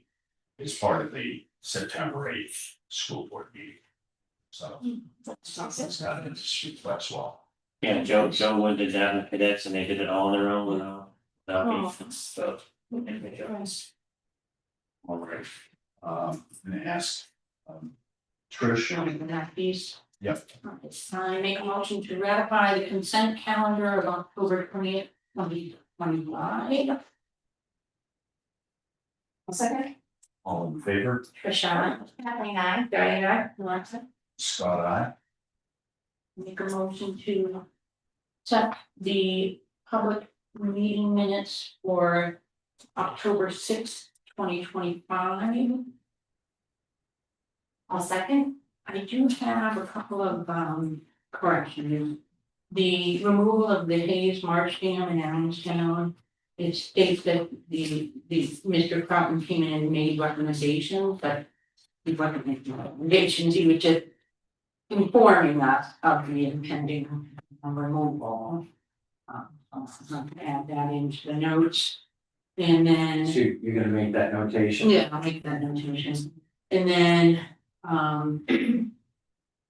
as part of the September 8th school board meeting. So that's got to be as well. Yeah, Joe Wood did that in the cadets and they did it all on their own without Oh. me, so. All right, I'm gonna ask, Trish. That piece. Yep. I make a motion to ratify the consent calendar of October 20th, 2025. A second? All in favor? Trisha, Kathleen, I. Diana, Alexa, Scott, I. make a motion to set the public meeting minutes for October 6th, 2025. I'll second. I do have a couple of corrections. The removal of the Hayes Marsh Dam in Allenstown. It states that the Mr. Croutton came in and made recommendations, but he wasn't making recommendations, he was just informing us of the impending removal. I'll add that into the notes. And then. So you're gonna make that notation? Yeah, I'll make that notation. And then,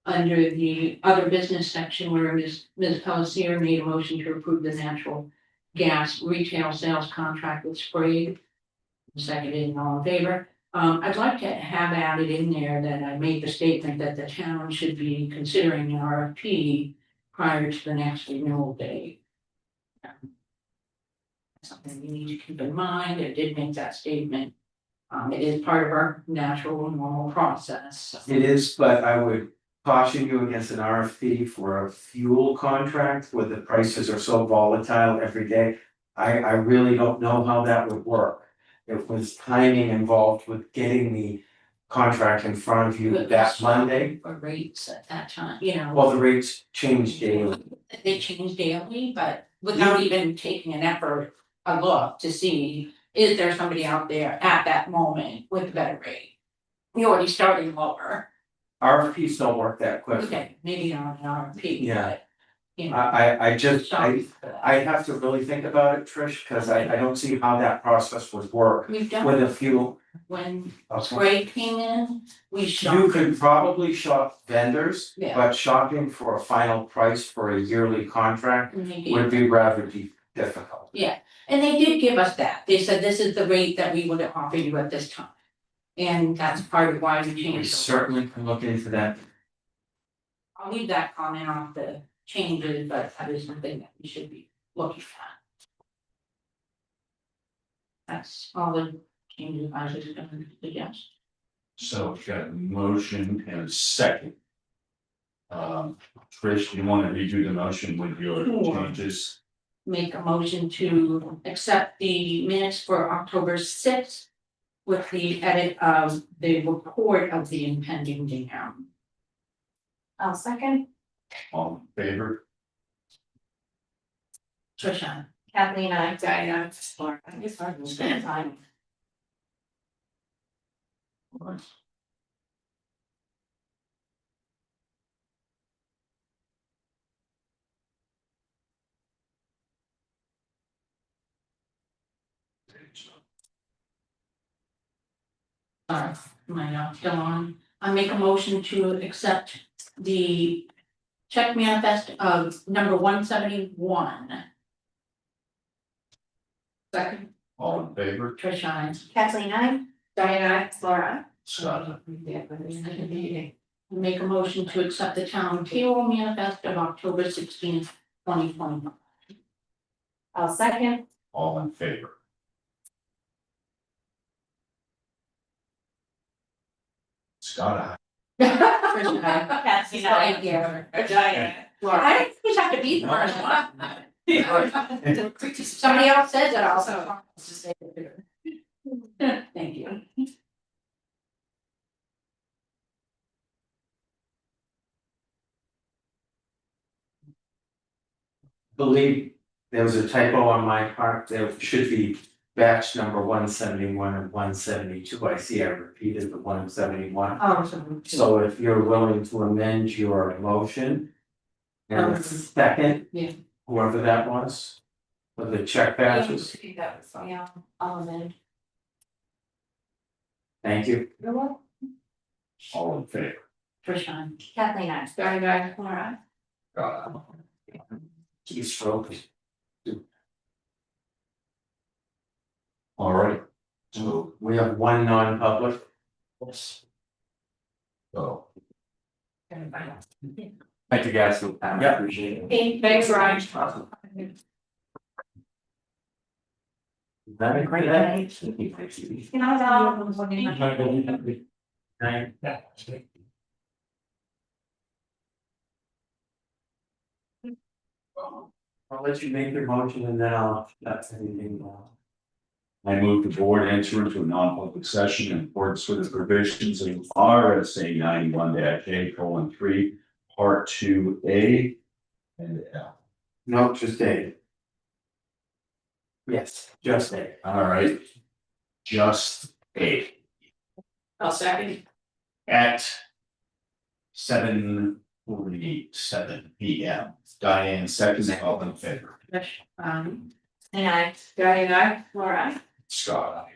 under the other business section where Ms. Pelletier made a motion to approve the natural gas retail sales contract with Sprague. Seconded and all in favor. I'd like to have added in there that I made the statement that the town should be considering an RFP prior to the next renewal date. Something you need to keep in mind. I did make that statement. It is part of our natural and normal process. It is, but I would caution you against an RFP for a fuel contract where the prices are so volatile every day. I really don't know how that would work. It was timing involved with getting the contract in front of you that Monday. For rates at that time, you know. Well, the rates change daily. They change daily, but without even taking an effort, a look to see, is there somebody out there at that moment with a better rate? You're already starting lower, RFPs don't work that quickly. okay, maybe not an RFP, Yeah. but. You know, I just, sorry for that. I have to really think about it, Trish, because I don't see how that process would work We've done, with a fuel. when Okay. Sprague came in, we You shot, could probably shop vendors, Yeah. but shopping for a final price for a yearly contract and they gave, would be rather difficult. and they did give us that, they said this is the rate that we would offer you at this time. And that's part of why we We changed. certainly can look into that. I'll leave that comment off the changes, but that is something that we should be looking at. That's all the changes I was gonna suggest. So we've got a motion and a second. Trish, you want to redo the motion with your Sure. changes? Make a motion to accept the minutes for October 6th. With the edit of the report of the impending dam. I'll second. All in favor? Trisha. Kathleen, I. Diana. Laura. It's hard to spend time. Sorry, my still on. I make a motion to accept the check manifest of number 171. Second, All in favor? Trisha. Kathleen, I. Diana. Laura. Scott, Make a motion to accept the town payroll manifest of October 16th, 2021. I'll second. all in favor? Scott, Trisha. Kathleen, I. Diana. Laura. I don't think have to be the first one. Somebody else says it also. Thank you. Believe there was a typo on my part, there should be batch number 171 and 172. I see I repeated the 171. Oh, So if you're willing to amend your motion. And a second. Yeah. Whoever that was. For the check batches. Yeah, I'll amend. Thank you. You're welcome. All in favor? First time. Kathleen, I. Very nice. All right. Keep stroking. All right. So we have one non-public. Yes. So. Thank you guys for the time. I appreciate it. Thanks, Ryan. Have a great day. I'll let you make your motion and then that's anything. I move the board enter into a non-public session in accordance with the provisions of RSA 91-J:3, part 2A and L. No, just Dave. Yes, just Dave. All right. Just A I'll second. at 7:47 PM. Diane seconds, all in favor. Um, And I. Diane, aye. all right. Scott, aye.